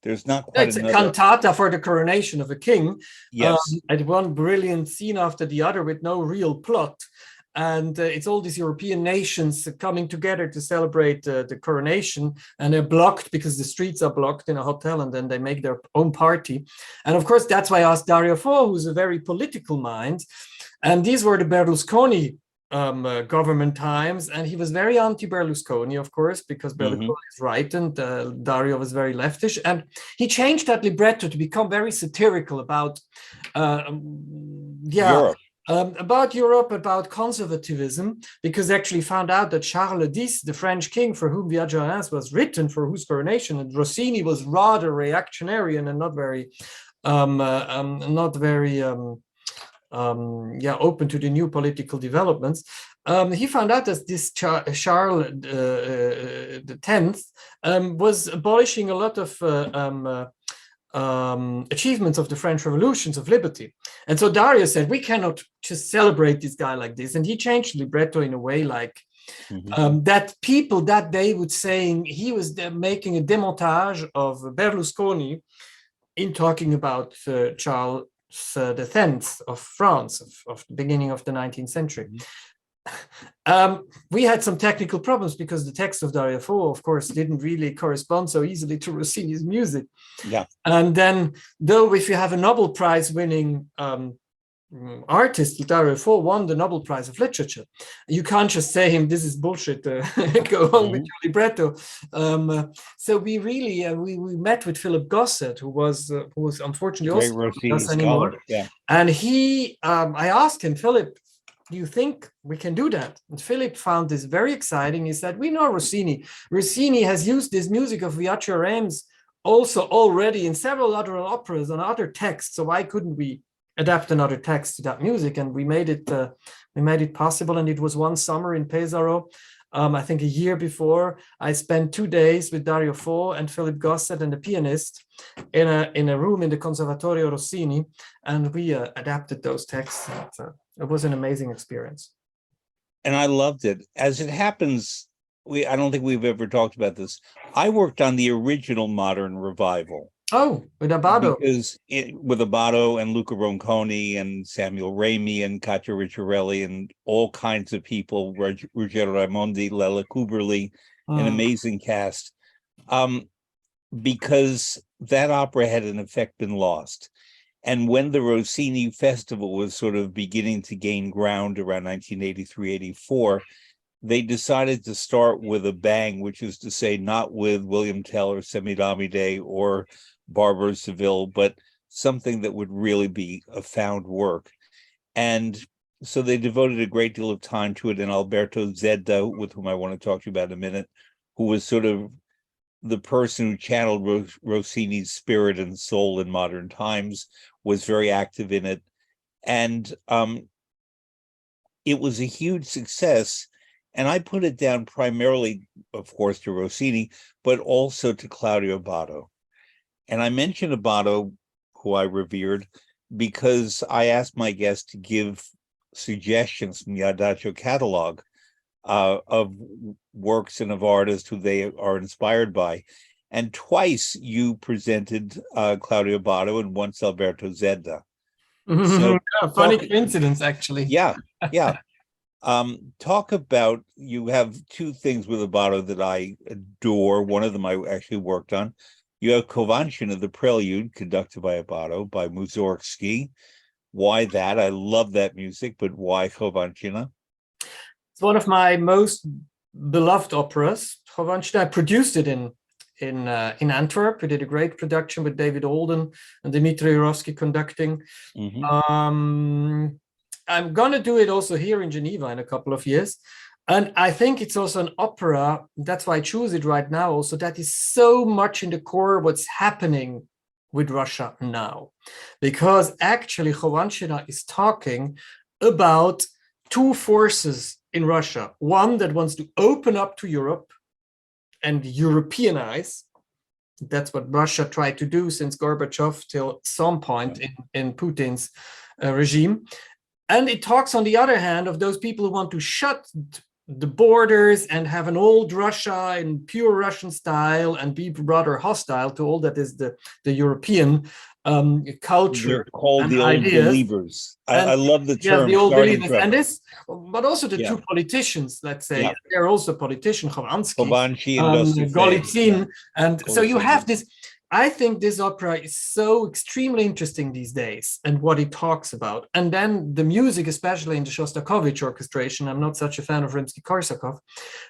There's not quite It's a cantata for the coronation of a king. Yes. And one brilliant scene after the other with no real plot. And it's all these European nations coming together to celebrate the coronation, and they're blocked because the streets are blocked in a hotel, and then they make their own party. And of course, that's why I asked Dario Fo, who's a very political mind. And these were the Berlusconi government times, and he was very anti-Berlusconi, of course, because Berlusconi is right and Dario was very leftish, and he changed that libretto to become very satirical about Europe. About Europe, about conservatism, because actually found out that Charles X, the French king for whom Viaggio a Reims was written, for whose coronation, and Rossini was rather reactionary and not very open to the new political developments. He found out that this Charles X was abolishing a lot of achievements of the French revolutions of liberty. And so Dario said, we cannot just celebrate this guy like this. And he changed the libretto in a way like that people that day would saying he was making a démontage of Berlusconi in talking about Charles X of France of the beginning of the 19th century. We had some technical problems because the text of Dario Fo, of course, didn't really correspond so easily to Rossini's music. Yeah. And then, though, if you have a Nobel Prize winning artist, Dario Fo won the Nobel Prize of Literature. You can't just say him, this is bullshit, go on with your libretto. So we really, we met with Philip Gossett, who was unfortunately also not with us anymore. Yeah. And he, I asked him, Philip, do you think we can do that? And Philip found this very exciting. He said, we know Rossini. Rossini has used this music of Viaggio a Reims also already in several other operas and other texts. So why couldn't we adapt another text to that music? And we made it possible. And it was one summer in Pesaro. I think a year before, I spent 2 days with Dario Fo and Philip Gossett and the pianist in a room in the Conservatorio Rossini, and we adapted those texts. It was an amazing experience. And I loved it. As it happens, I don't think we've ever talked about this. I worked on the original modern revival. Oh, with Abbado. Because with Abbado and Luca Ronconi and Samuel Raimi and Katja Ricciarelli and all kinds of people, Ruggero Raimondi, Lella Kuberli, an amazing cast. Because that opera had in effect been lost. And when the Rossini Festival was sort of beginning to gain ground around 1983-84, they decided to start with a bang, which is to say not with William Tell or Semidamide or Barbara Seville, but something that would really be a found work. And so they devoted a great deal of time to it. And Alberto Zedda, with whom I want to talk to you about in a minute, who was sort of the person who channeled Rossini's spirit and soul in modern times, was very active in it. And it was a huge success. And I put it down primarily, of course, to Rossini, but also to Claudio Abbado. And I mentioned Abbado, who I revered, because I asked my guests to give suggestions from the Adagio catalog of works and of artists who they are inspired by. And twice you presented Claudio Abbado and once Alberto Zedda. So funny coincidence, actually. Yeah. Talk about, you have two things with Abbado that I adore. One of them I actually worked on. You have Kovanchina, the Prelude, conducted by Abbado, by Mussorgsky. Why that? I love that music, but why Kovanchina? It's one of my most beloved operas. Kovanchina, I produced it in Antwerp. We did a great production with David Alden and Dmitry Yurovsky conducting. I'm going to do it also here in Geneva in a couple of years. And I think it's also an opera, that's why I choose it right now also, that is so much in the core of what's happening with Russia now. Because actually Kovanchina is talking about two forces in Russia. One that wants to open up to Europe and Europeanize. That's what Russia tried to do since Gorbachev till some point in Putin's regime. And it talks, on the other hand, of those people who want to shut the borders and have an old Russia in pure Russian style and be rather hostile to all that is the European culture. They're called the ideas. Old Believers. I love the term. The Old Believers. And this, but also the two politicians, let's say, they're also politicians, Khovansky, and Golitsyn. And so you have this, I think this opera is so extremely interesting these days and what it talks about. And then the music, especially in the Shostakovich orchestration, I'm not such a fan of Rimsky-Korsakov,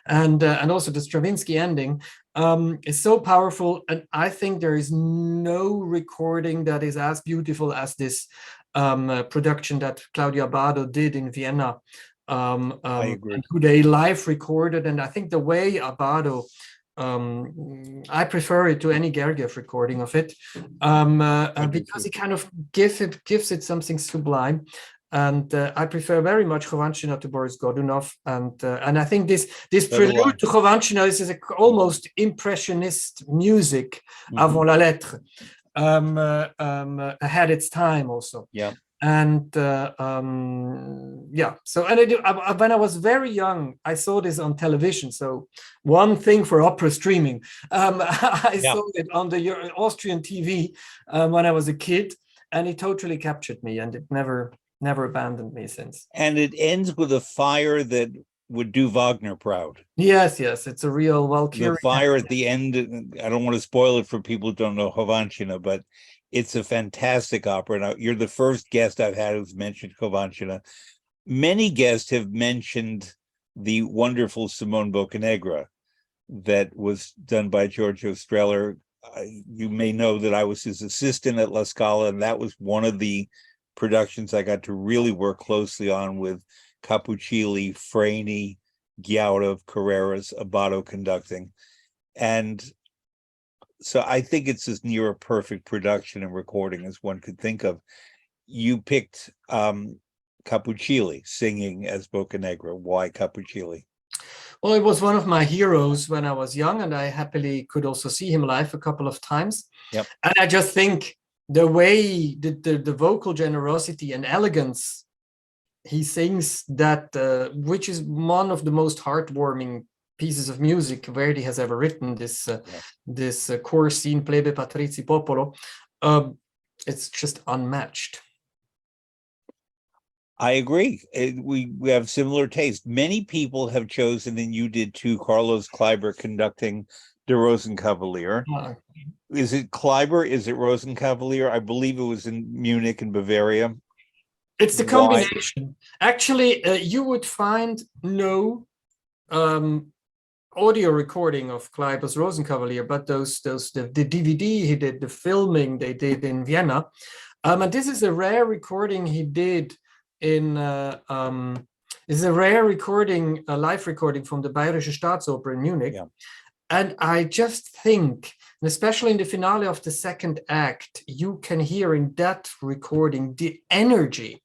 and also the Stravinsky ending is so powerful. And I think there is no recording that is as beautiful as this production that Claudia Abbado did in Vienna, I agree. who they live recorded. And I think the way Abbado, I prefer it to any Gergiev recording of it, because it kind of gives it something sublime. And I prefer very much Chovanshina to Boris Godunov, and I think this prelude to Chovanshina is almost impressionist music, avant la lettre, ahead its time also. Yeah. And yeah, so when I was very young, I saw this on television. So one thing for opera streaming, I saw it on the Austrian TV when I was a kid, and it totally captured me, and it never abandoned me since. And it ends with a fire that would do Wagner proud. Yes, it's a real Valkyrie. The fire at the end, I don't want to spoil it for people who don't know Chovanshina, but it's a fantastic opera. Now, you're the first guest I've had who's mentioned Chovanshina. Many guests have mentioned the wonderful Simone Boccanegra that was done by Giorgio Strehler. You may know that I was his assistant at La Scala, and that was one of the productions I got to really work closely on with Capuccilli, Freni, Ghiaudov, Carreras, Abbado conducting. And so I think it's as near a perfect production and recording as one could think of. You picked Capuccilli singing as Boccanegra. Why Capuccilli? Well, it was one of my heroes when I was young, and I happily could also see him live a couple of times. Yep. And I just think the way the vocal generosity and elegance he sings that, which is one of the most heartwarming pieces of music Verdi has ever written, this chorus scene, Plebe Patrizi Popolo, it's just unmatched. I agree. We have similar taste. Many people have chosen, and you did too, Carlos Kleiber conducting Der Rosenkavalier. Is it Kleiber? Is it Rosenkavalier? I believe it was in Munich and Bavaria. It's the combination. Actually, you would find no audio recording of Kleiber's Rosenkavalier, but the DVD he did, the filming they did in Vienna, and this is a rare recording he did in. Is a rare recording, a live recording from the Bayerische Staatsoper in Munich, and I just think, and especially in the finale of the second act, you can hear in that recording the energy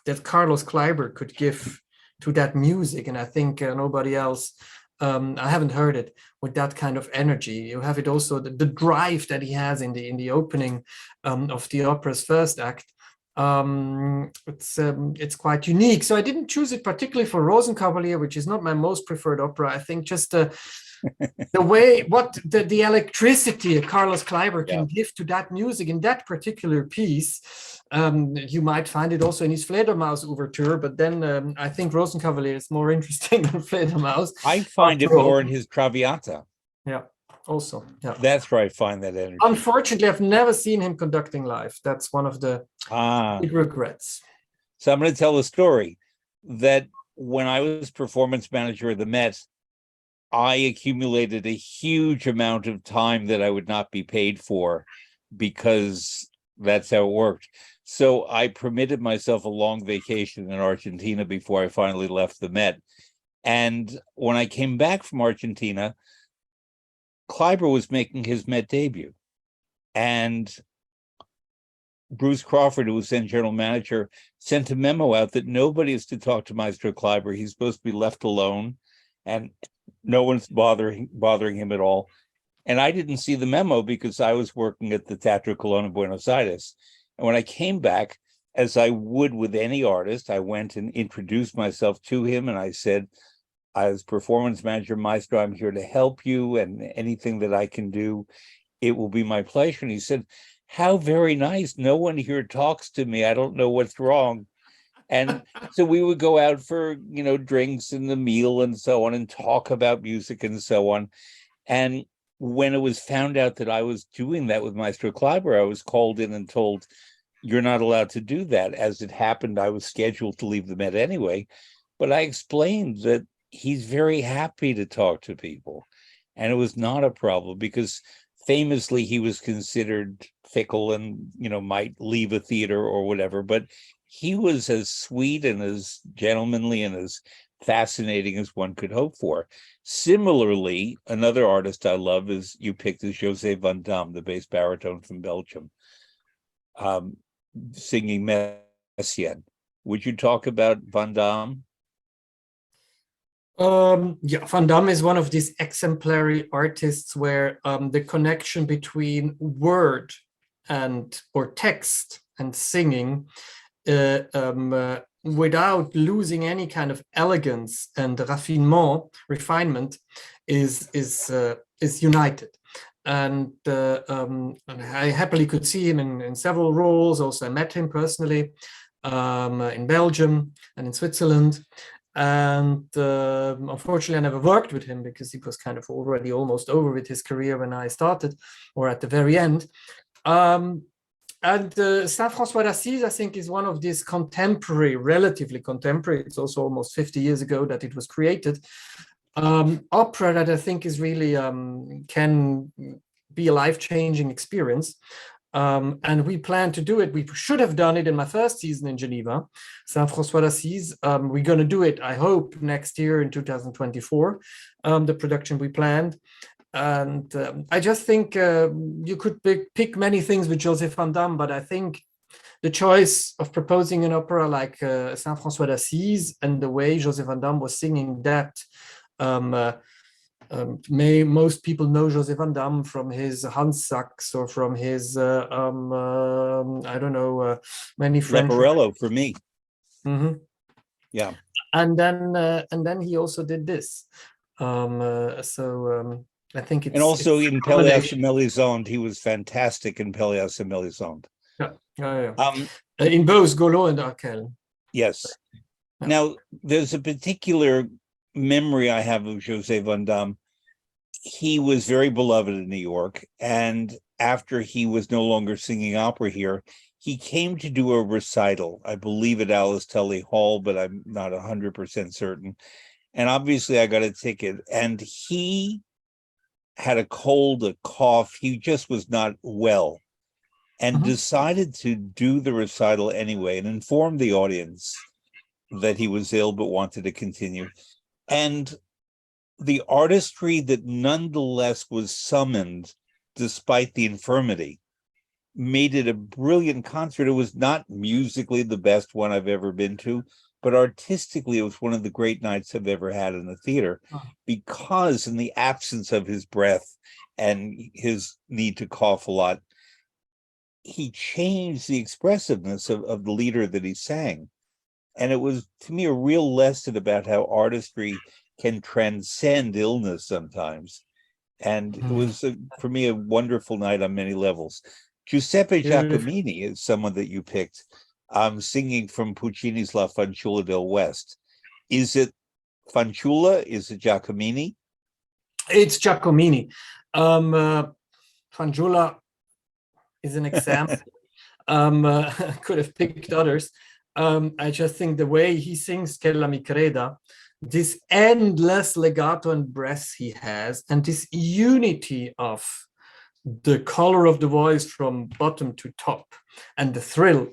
that Carlos Kleiber could give to that music, and I think nobody else. I haven't heard it with that kind of energy. You have it also the drive that he has in the opening of the opera's first act. It's quite unique. So I didn't choose it particularly for Rosenkavalier, which is not my most preferred opera. I think just the way the electricity Carlos Kleiber can give to that music in that particular piece. You might find it also in his Fledermaus overture, but then I think Rosenkavalier is more interesting than Fledermaus. I find it more in his Traviata. Yeah, also. Yeah. That's where I find that energy. Unfortunately, I've never seen him conducting live. That's one of the big regrets. So I'm going to tell a story that when I was performance manager of the Met, I accumulated a huge amount of time that I would not be paid for because that's how it worked. So I permitted myself a long vacation in Argentina before I finally left the Met. And when I came back from Argentina, Kleiber was making his Met debut. And Bruce Crawford, who was then general manager, sent a memo out that nobody is to talk to Maestro Kleiber. He's supposed to be left alone, and no one's bothering him at all. And I didn't see the memo because I was working at the Teatro Colón in Buenos Aires. And when I came back, as I would with any artist, I went and introduced myself to him, and I said, as performance manager, Maestro, I'm here to help you, and anything that I can do, it will be my pleasure. And he said, how very nice. No one here talks to me. I don't know what's wrong. And so we would go out for, drinks and the meal and so on, and talk about music and so on. And when it was found out that I was doing that with Maestro Kleiber, I was called in and told, you're not allowed to do that. As it happened, I was scheduled to leave the Met anyway. But I explained that he's very happy to talk to people. And it was not a problem because famously he was considered fickle and, might leave a theater or whatever. But he was as sweet and as gentlemanly and as fascinating as one could hope for. Similarly, another artist I love is you picked is José van Dam, the bass baritone from Belgium, singing Messiaen. Would you talk about Van Dam? Yeah, Van Dam is one of these exemplary artists where the connection between word or text and singing without losing any kind of elegance and refinement is united. And I happily could see him in several roles. Also, I met him personally in Belgium and in Switzerland. And unfortunately, I never worked with him because he was kind of already almost over with his career when I started, or at the very end. And Saint François d'Assise, I think, is one of these relatively contemporary, it's also almost 50 years ago that it was created, opera that I think is really, can be a life-changing experience. And we plan to do it. We should have done it in my first season in Geneva, Saint François d'Assise. We're going to do it, I hope, next year in 2024, the production we planned. And I just think you could pick many things with Joseph Van Dam, but I think the choice of proposing an opera like Saint François d'Assise and the way Joseph Van Dam was singing that, most people know Joseph Van Dam from his Hans Sachs or from his I don't know, many French Leporello for me. Mm-hmm. Yeah. And then he also did this. I think it's, and also it's in Pelléas et Mélisande, he was fantastic in Pelléas et Mélisande. Yeah. In both Golo and Arkel. Yes. Yeah. Now, there's a particular memory I have of José Van Dam. He was very beloved in New York, and after he was no longer singing opera here, he came to do a recital, I believe at Alice Tully Hall, but I'm not 100% certain. And obviously I got a ticket, and he had a cold, a cough. He just was not well, and decided to do the recital anyway and informed the audience that he was ill but wanted to continue. And the artistry that nonetheless was summoned despite the infirmity made it a brilliant concert. It was not musically the best one I've ever been to, but artistically it was one of the great nights I've ever had in the theater, because in the absence of his breath and his need to cough a lot, he changed the expressiveness of the leader that he sang. And it was, to me, a real lesson about how artistry can transcend illness sometimes. And it was, for me, a wonderful night on many levels. Giuseppe Giacomini is someone that you picked, singing from Puccini's La Fanciulla del West. Is it Fanciulla? Is it Giacomini? It's Giacomini. Fanciulla is an example. Could have picked others. I just think the way he sings Ch'ella mi creda, this endless legato and breath he has, and this unity of the color of the voice from bottom to top, and the thrill,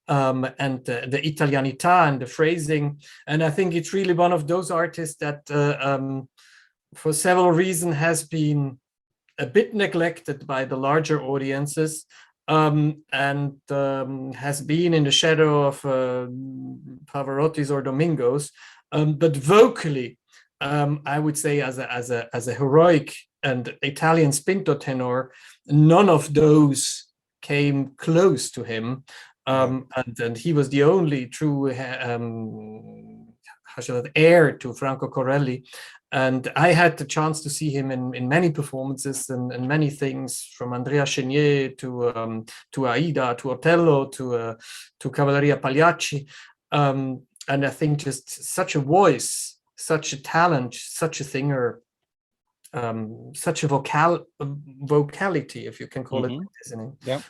and the Italianità and the phrasing. And I think it's really one of those artists that, for several reasons, has been a bit neglected by the larger audiences, and has been in the shadow of Pavarotti's or Domingo's, but vocally, I would say as a heroic and Italian spinto tenor, none of those came close to him, and he was the only true heir to Franco Corelli. And I had the chance to see him in many performances and many things, from Andrea Chenier to Aida, to Otello, to Cavalleria Pagliacci. And I think just such a voice, such a talent, such a singer. such a vocality, if you can call it like this, Yeah.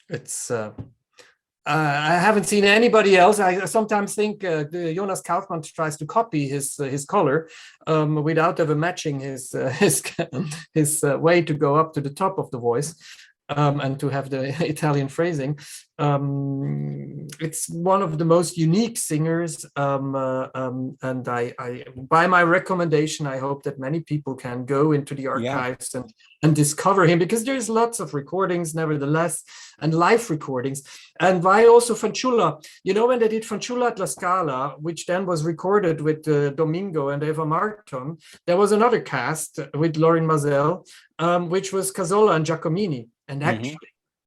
It's I haven't seen anybody else. I sometimes think Jonas Kaufmann tries to copy his color without ever matching his way to go up to the top of the voice. And to have the Italian phrasing. It's one of the most unique singers, and I by my recommendation, I hope that many people can go into the archives and discover him, because there's lots of recordings nevertheless, and live recordings. And why also Fanciulla? You know, when they did Fanciulla at La Scala, which then was recorded with Domingo and Eva Marton, there was another cast with Lorin Maazel, which was Casola and Giacomini. And actually,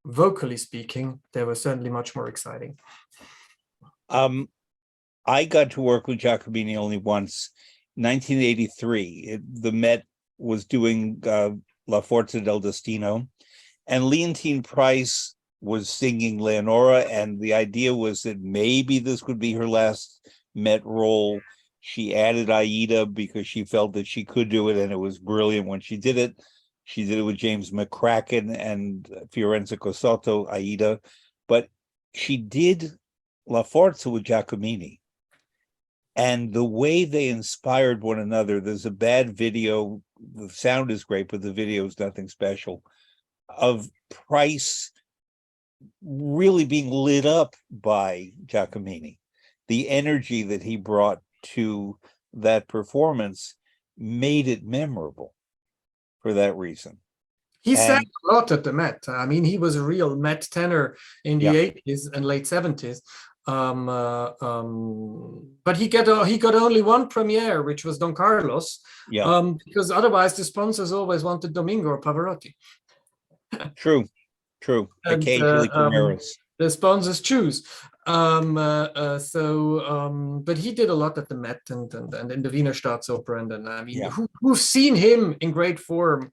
vocally speaking, they were certainly much more exciting. I got to work with Giacomini only once, 1983. The Met was doing La Forza del Destino, and Leontine Price was singing Leonora, and the idea was that maybe this would be her last Met role. She added Aida because she felt that she could do it, and it was brilliant when she did it. She did it with James McCracken and Fiorenzo Cosotto, Aida, but she did La Forza with Giacomini. And the way they inspired one another, there's a bad video, the sound is great, but the video is nothing special, of Price really being lit up by Giacomini. The energy that he brought to that performance made it memorable. For that reason, he sang a lot at the Met. I mean, he was a real Met tenor in the 80s and late 70s. But he got only one premiere, which was Don Carlos. Because otherwise the sponsors always wanted Domingo or Pavarotti. True. Occasionally premieres. The sponsors choose. But he did a lot at the Met and in the Wiener Staatsoper, and I mean, who've seen him in great form,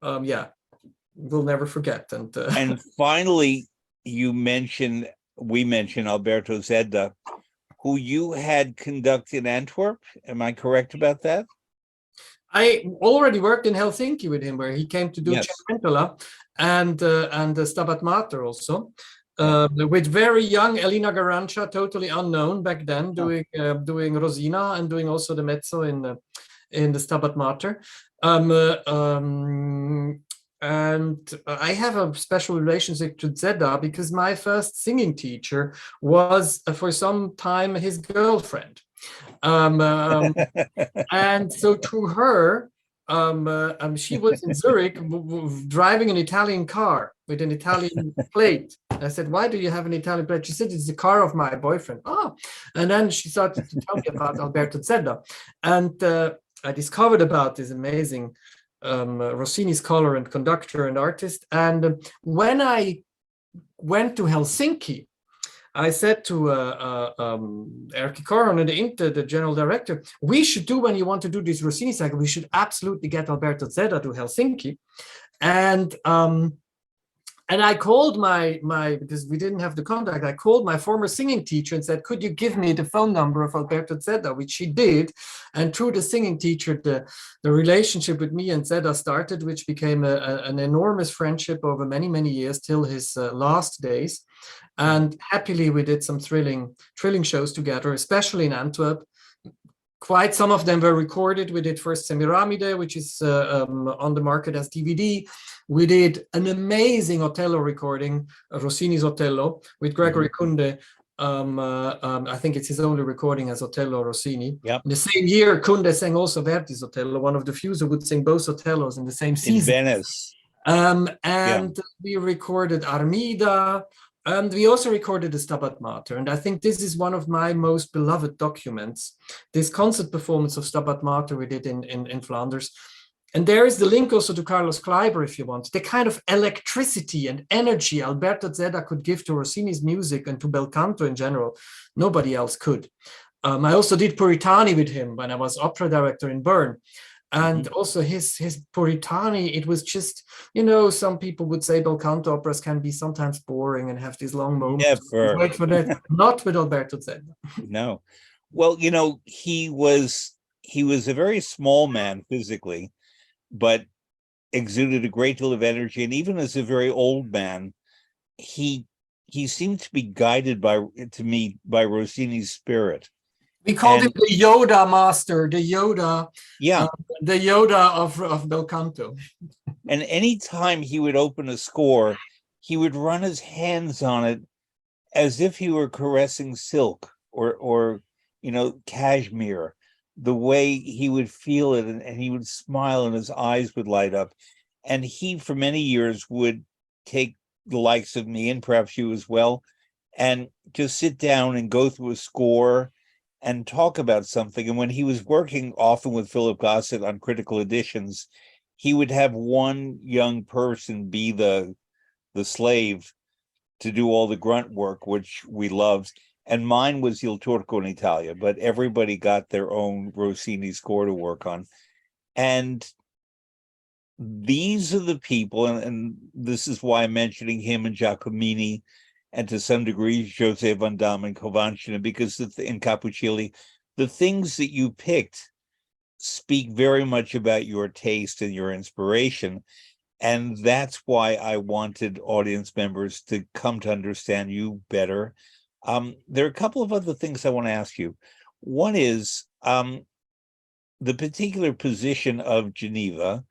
we'll never forget. And finally, we mentioned Alberto Zedda, who you had conduct in Antwerp. Am I correct about that? I already worked in Helsinki with him, where he came to do Cenerentola and Stabat Mater also. With very young Elina Garancia, totally unknown back then, doing Rosina and doing also the mezzo in the Stabat Mater. And I have a special relationship to Zedda because my first singing teacher was for some time his girlfriend. And so through her, she was in Zurich driving an Italian car with an Italian plate. I said, "Why do you have an Italian plate?" She said, "It's the car of my boyfriend." Oh, and then she started to tell me about Alberto Zedda. And I discovered about this amazing Rossini scholar and conductor and artist. And when I went to Helsinki, I said to Erkki Korhonen, the general director, we should do, when you want to do this Rossini cycle, we should absolutely get Alberto Zedda to Helsinki. And I called my because we didn't have the contact, I called my former singing teacher and said, could you give me the phone number of Alberto Zedda, which she did. And through the singing teacher, the relationship with me and Zedda started, which became an enormous friendship over many, many years till his last days. And happily, we did some thrilling shows together, especially in Antwerp. Quite some of them were recorded. We did first Semiramide, which is on the market as DVD. We did an amazing Otello recording, Rossini's Otello, with Gregory Kunde. I think it's his only recording as Otello Rossini. Yep. In the same year, Kunde sang also Verdi's Otello, one of the few who would sing both Otellos in the same season. In Venice. We recorded Armida. And we also recorded the Stabat Mater. And I think this is one of my most beloved documents, this concert performance of Stabat Mater we did in Flanders. And there is the link also to Carlos Kleiber, if you want, the kind of electricity and energy Alberto Zedda could give to Rossini's music and to bel canto in general. Nobody else could. I also did Puritani with him when I was opera director in Bern. And also his Puritani, it was just, some people would say bel canto operas can be sometimes boring and have these long moments. Never. Wait for that. Not with Alberto Zedda. No. Well, he he was a very small man physically, but exuded a great deal of energy. And even as a very old man, he seemed to be guided by Rossini's spirit. We called him And the Yoda master, yeah, the Yoda of bel canto. and anytime he would open a score, he would run his hands on it as if he were caressing silk or cashmere, the way he would feel it, and he would smile and his eyes would light up. And he, for many years, would take the likes of me, and perhaps you as well, and just sit down and go through a score and talk about something. And when he was working often with Philip Gossett on critical editions, he would have one young person be the slave to do all the grunt work, which we loved. And mine was Il Turco in Italia, but everybody got their own Rossini score to work on. And these are the people, and this is why I'm mentioning him and Giacomini, and to some degree Jose Van Damme and Kovanchina, because in Capuccilli, the things that you picked speak very much about your taste and your inspiration. And that's why I wanted audience members to come to understand you better. There are a couple of other things I want to ask you. One is the particular position of Geneva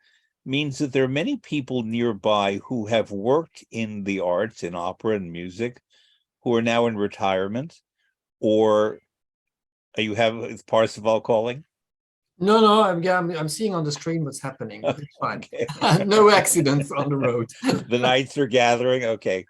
means that there are many people nearby who have worked in the arts, in opera and music, who are now in retirement, or you have, is Parsifal calling? No, I'm seeing on the screen what's happening. It's fine. Okay. No accidents on the road. The knights are gathering. Okay.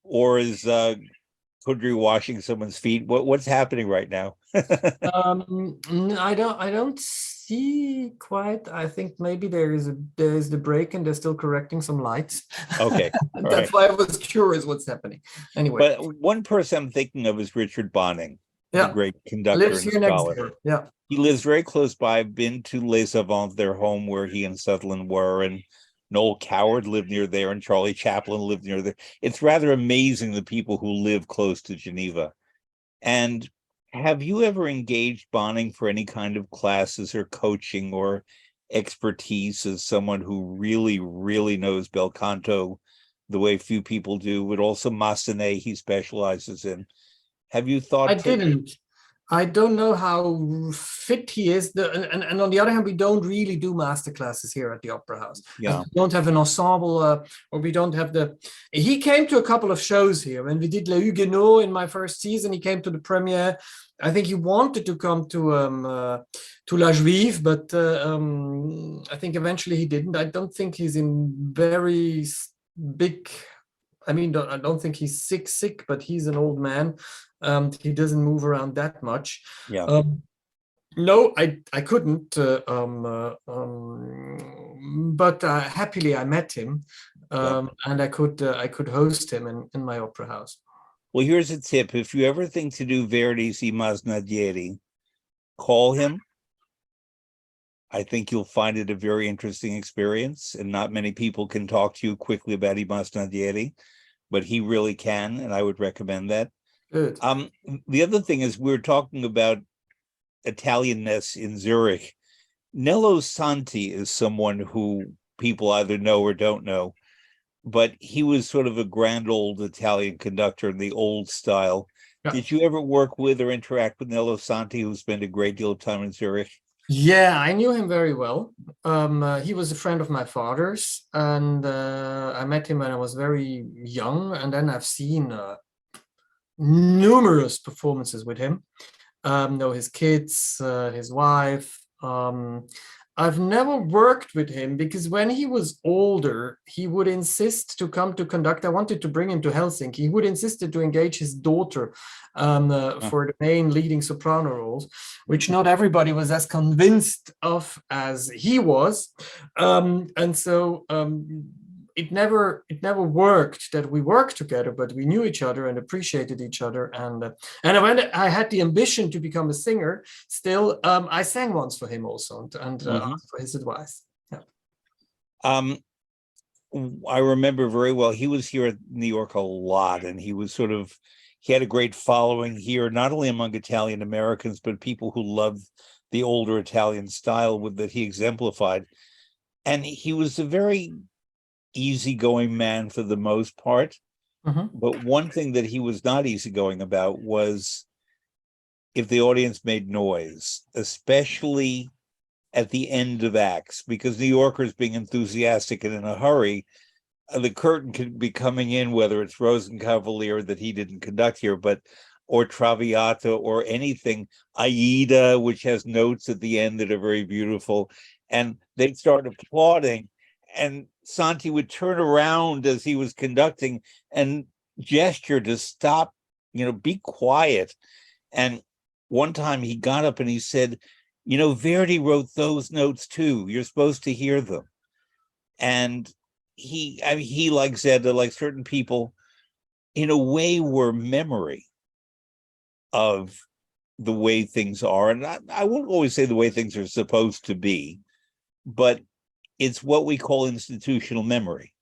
Or is Kudry washing someone's feet? What's happening right now? I don't see quite. I think maybe there is the break and they're still correcting some lights. Okay. That's why I was curious what's happening. Anyway. But one person I'm thinking of is Richard Bonning, the great conductor lives and here next scholar. door. Yeah. He lives very close by. I've been to Les Savants, their home where he and Sutherland were, and Noel Coward lived near there, and Charlie Chaplin lived near there. It's rather amazing the people who live close to Geneva. And have you ever engaged Bonning for any kind of classes or coaching or expertise as someone who really, really knows bel canto the way few people do, but also Massenet he specializes in? Have you thought? I didn't. I don't know how fit he is. And on the other hand, we don't really do master classes here at the Opera House. Yeah. We don't have an ensemble, or we don't have the. He came to a couple of shows here. When we did Les Huguenots in my first season, he came to the premiere. I think he wanted to come to La Juive, but I think eventually he didn't. I don't think he's in very big. I mean, I don't think he's sick, but he's an old man. He doesn't move around that much. Yeah. No, I couldn't. But happily I met him, and I could host him in my opera house. Well, here's a tip: if you ever think to do Verdi's I Masnadieri, call him. I think you'll find it a very interesting experience, and not many people can talk to you quickly about I Masnadieri, but he really can, and I would recommend that. Good. The other thing is, we're talking about Italianness in Zurich. Nello Santi is someone who people either know or don't know, but he was sort of a grand old Italian conductor in the old style. Yeah. Did you ever work with or interact with Nello Santi, who spent a great deal of time in Zurich? Yeah, I knew him very well. He was a friend of my father's, and I met him when I was very young, and then I've seen numerous performances with him. Know his kids, his wife. I've never worked with him because when he was older, he would insist to come to conduct. I wanted to bring him to Helsinki. He would insist to engage his daughter for the main leading soprano roles, which not everybody was as convinced of as he was. And so it never worked that we worked together, but we knew each other and appreciated each other. And when I had the ambition to become a singer, still I sang once for him also, and asked for his advice. Yeah. I remember very well. He was here at New York a lot, and he was sort of he had a great following here, not only among Italian Americans, but people who loved the older Italian style that he exemplified. And he was a very easygoing man for the most part. But one thing that he was not easygoing about was if the audience made noise, especially at the end of acts, because New Yorkers, being enthusiastic and in a hurry, the curtain could be coming in, whether it's Rosenkavalier that he didn't conduct here, or Traviata or anything, Aida, which has notes at the end that are very beautiful, and they'd start applauding, and Santi would turn around as he was conducting and gesture to stop, be quiet. And one time he got up and he said, Verdi wrote those notes too. You're supposed to hear them. And he like Zeta, like certain people, in a way were memory of the way things are. And I won't always say the way things are supposed to be, but it's what we call institutional memory.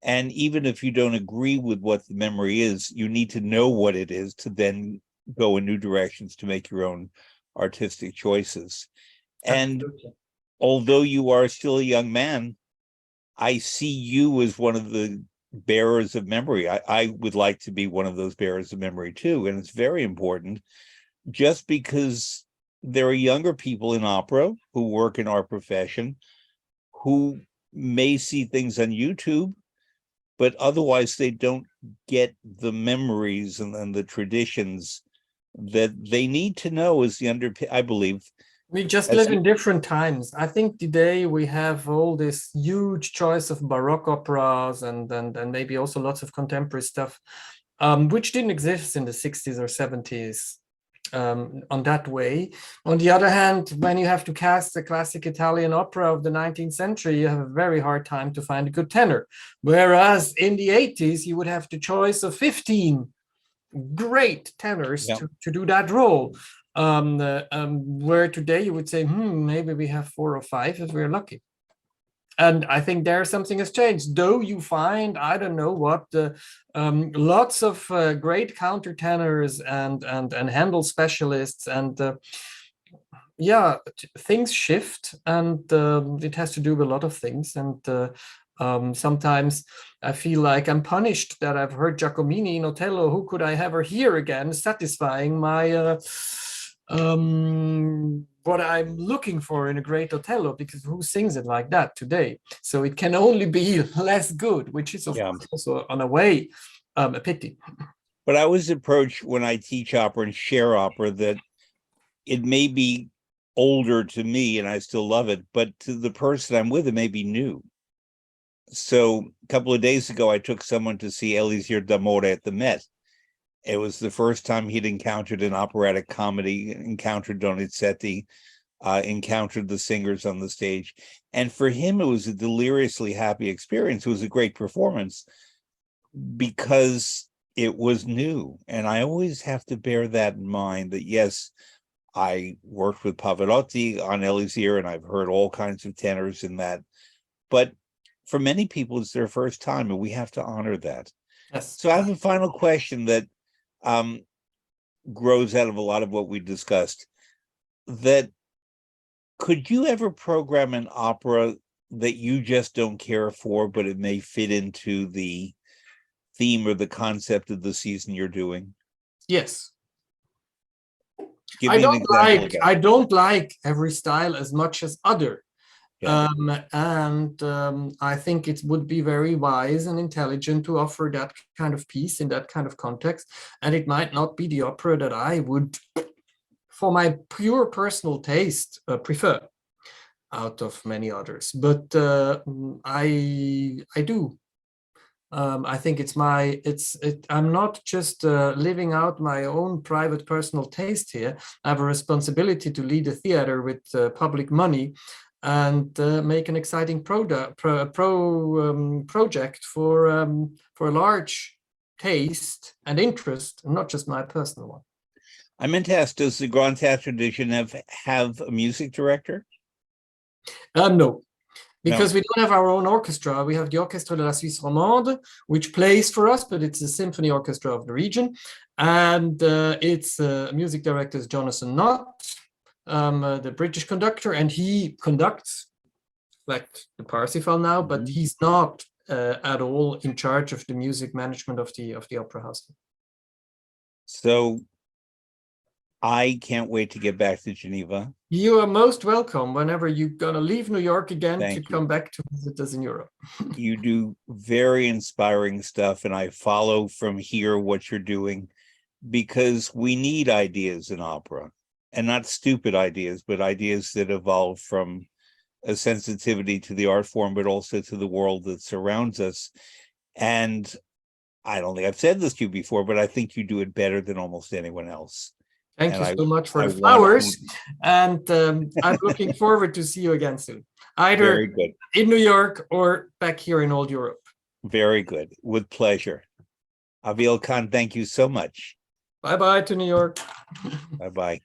And even if you don't agree with what the memory is, you need to know what it is to then go in new directions to make your own artistic choices. And although you are still a young man, I see you as one of the bearers of memory. I would like to be one of those bearers of memory too. And it's very important, just because there are younger people in opera who work in our profession who may see things on YouTube, but otherwise they don't get the memories and the traditions that they need to know as I believe. We just live in different times. I think today we have all this huge choice of Baroque operas and maybe also lots of contemporary stuff, which didn't exist in the 60s or 70s on that way. On the other hand, when you have to cast a classic Italian opera of the 19th century, you have a very hard time to find a good tenor. Whereas in the 80s, you would have the choice of 15 great tenors to do that role. Where today you would say, maybe we have 4 or 5 if we're lucky. And I think there something has changed, though you find, I don't know what, lots of great countertenors and Handel specialists, and things shift, and it has to do with a lot of things. And sometimes I feel like I'm punished that I've heard Giacomini in Otello. Who could I ever hear again, satisfying my what I'm looking for in a great Otello, because who sings it like that today? So it can only be less good, which is of course also on a way a pity. But I always approach, when I teach opera and share opera, that it may be older to me and I still love it, but to the person I'm with, it may be new. So a couple of days ago, I took someone to see Elisir d'Amore at the Met. It was the first time he'd encountered an operatic comedy, encountered Donizetti, encountered the singers on the stage. And for him, it was a deliriously happy experience. It was a great performance because it was new. And I always have to bear that in mind, that yes, I worked with Pavarotti on Elisir, and I've heard all kinds of tenors in that. But for many people, it's their first time, and we have to honor that. Yes. So I have a final question that grows out of a lot of what we discussed. That could you ever program an opera that you just don't care for, but it may fit into the theme or the concept of the season you're doing? Yes. Give me an example. I don't like every style as much as other. Yeah. I think it would be very wise and intelligent to offer that kind of piece in that kind of context. And it might not be the opera that I would, for my pure personal taste, prefer out of many others. But I do. I think I'm not just living out my own private personal taste here. I have a responsibility to lead a theater with public money and make an exciting project for a large taste and interest, and not just my personal one. I meant to ask, does the Grand Théâtre de Genève have a music director? No. because we don't have our own orchestra. We have the Orchestre de la Suisse Romande, which plays for us, but it's a symphony orchestra of the region. And its music director is Jonathan Knott, the British conductor, and he conducts like the Parsifal now, but he's not at all in charge of the music management of the opera house. So I can't wait to get back to Geneva. You are most welcome whenever you're gonna leave New York again Thank to you. come back to visit us in Europe. You do very inspiring stuff, and I follow from here what you're doing, because we need ideas in opera, and not stupid ideas, but ideas that evolve from a sensitivity to the art form, but also to the world that surrounds us. And I don't think I've said this to you before, but I think you do it better than almost anyone else. Thank And you so much for I the want flowers, to- and I'm looking forward to see you again soon, either Very good. in New York or back here in old Europe. Very good. With pleasure. Aviel Cahn, thank you so much. Bye-bye to New York. Bye-bye.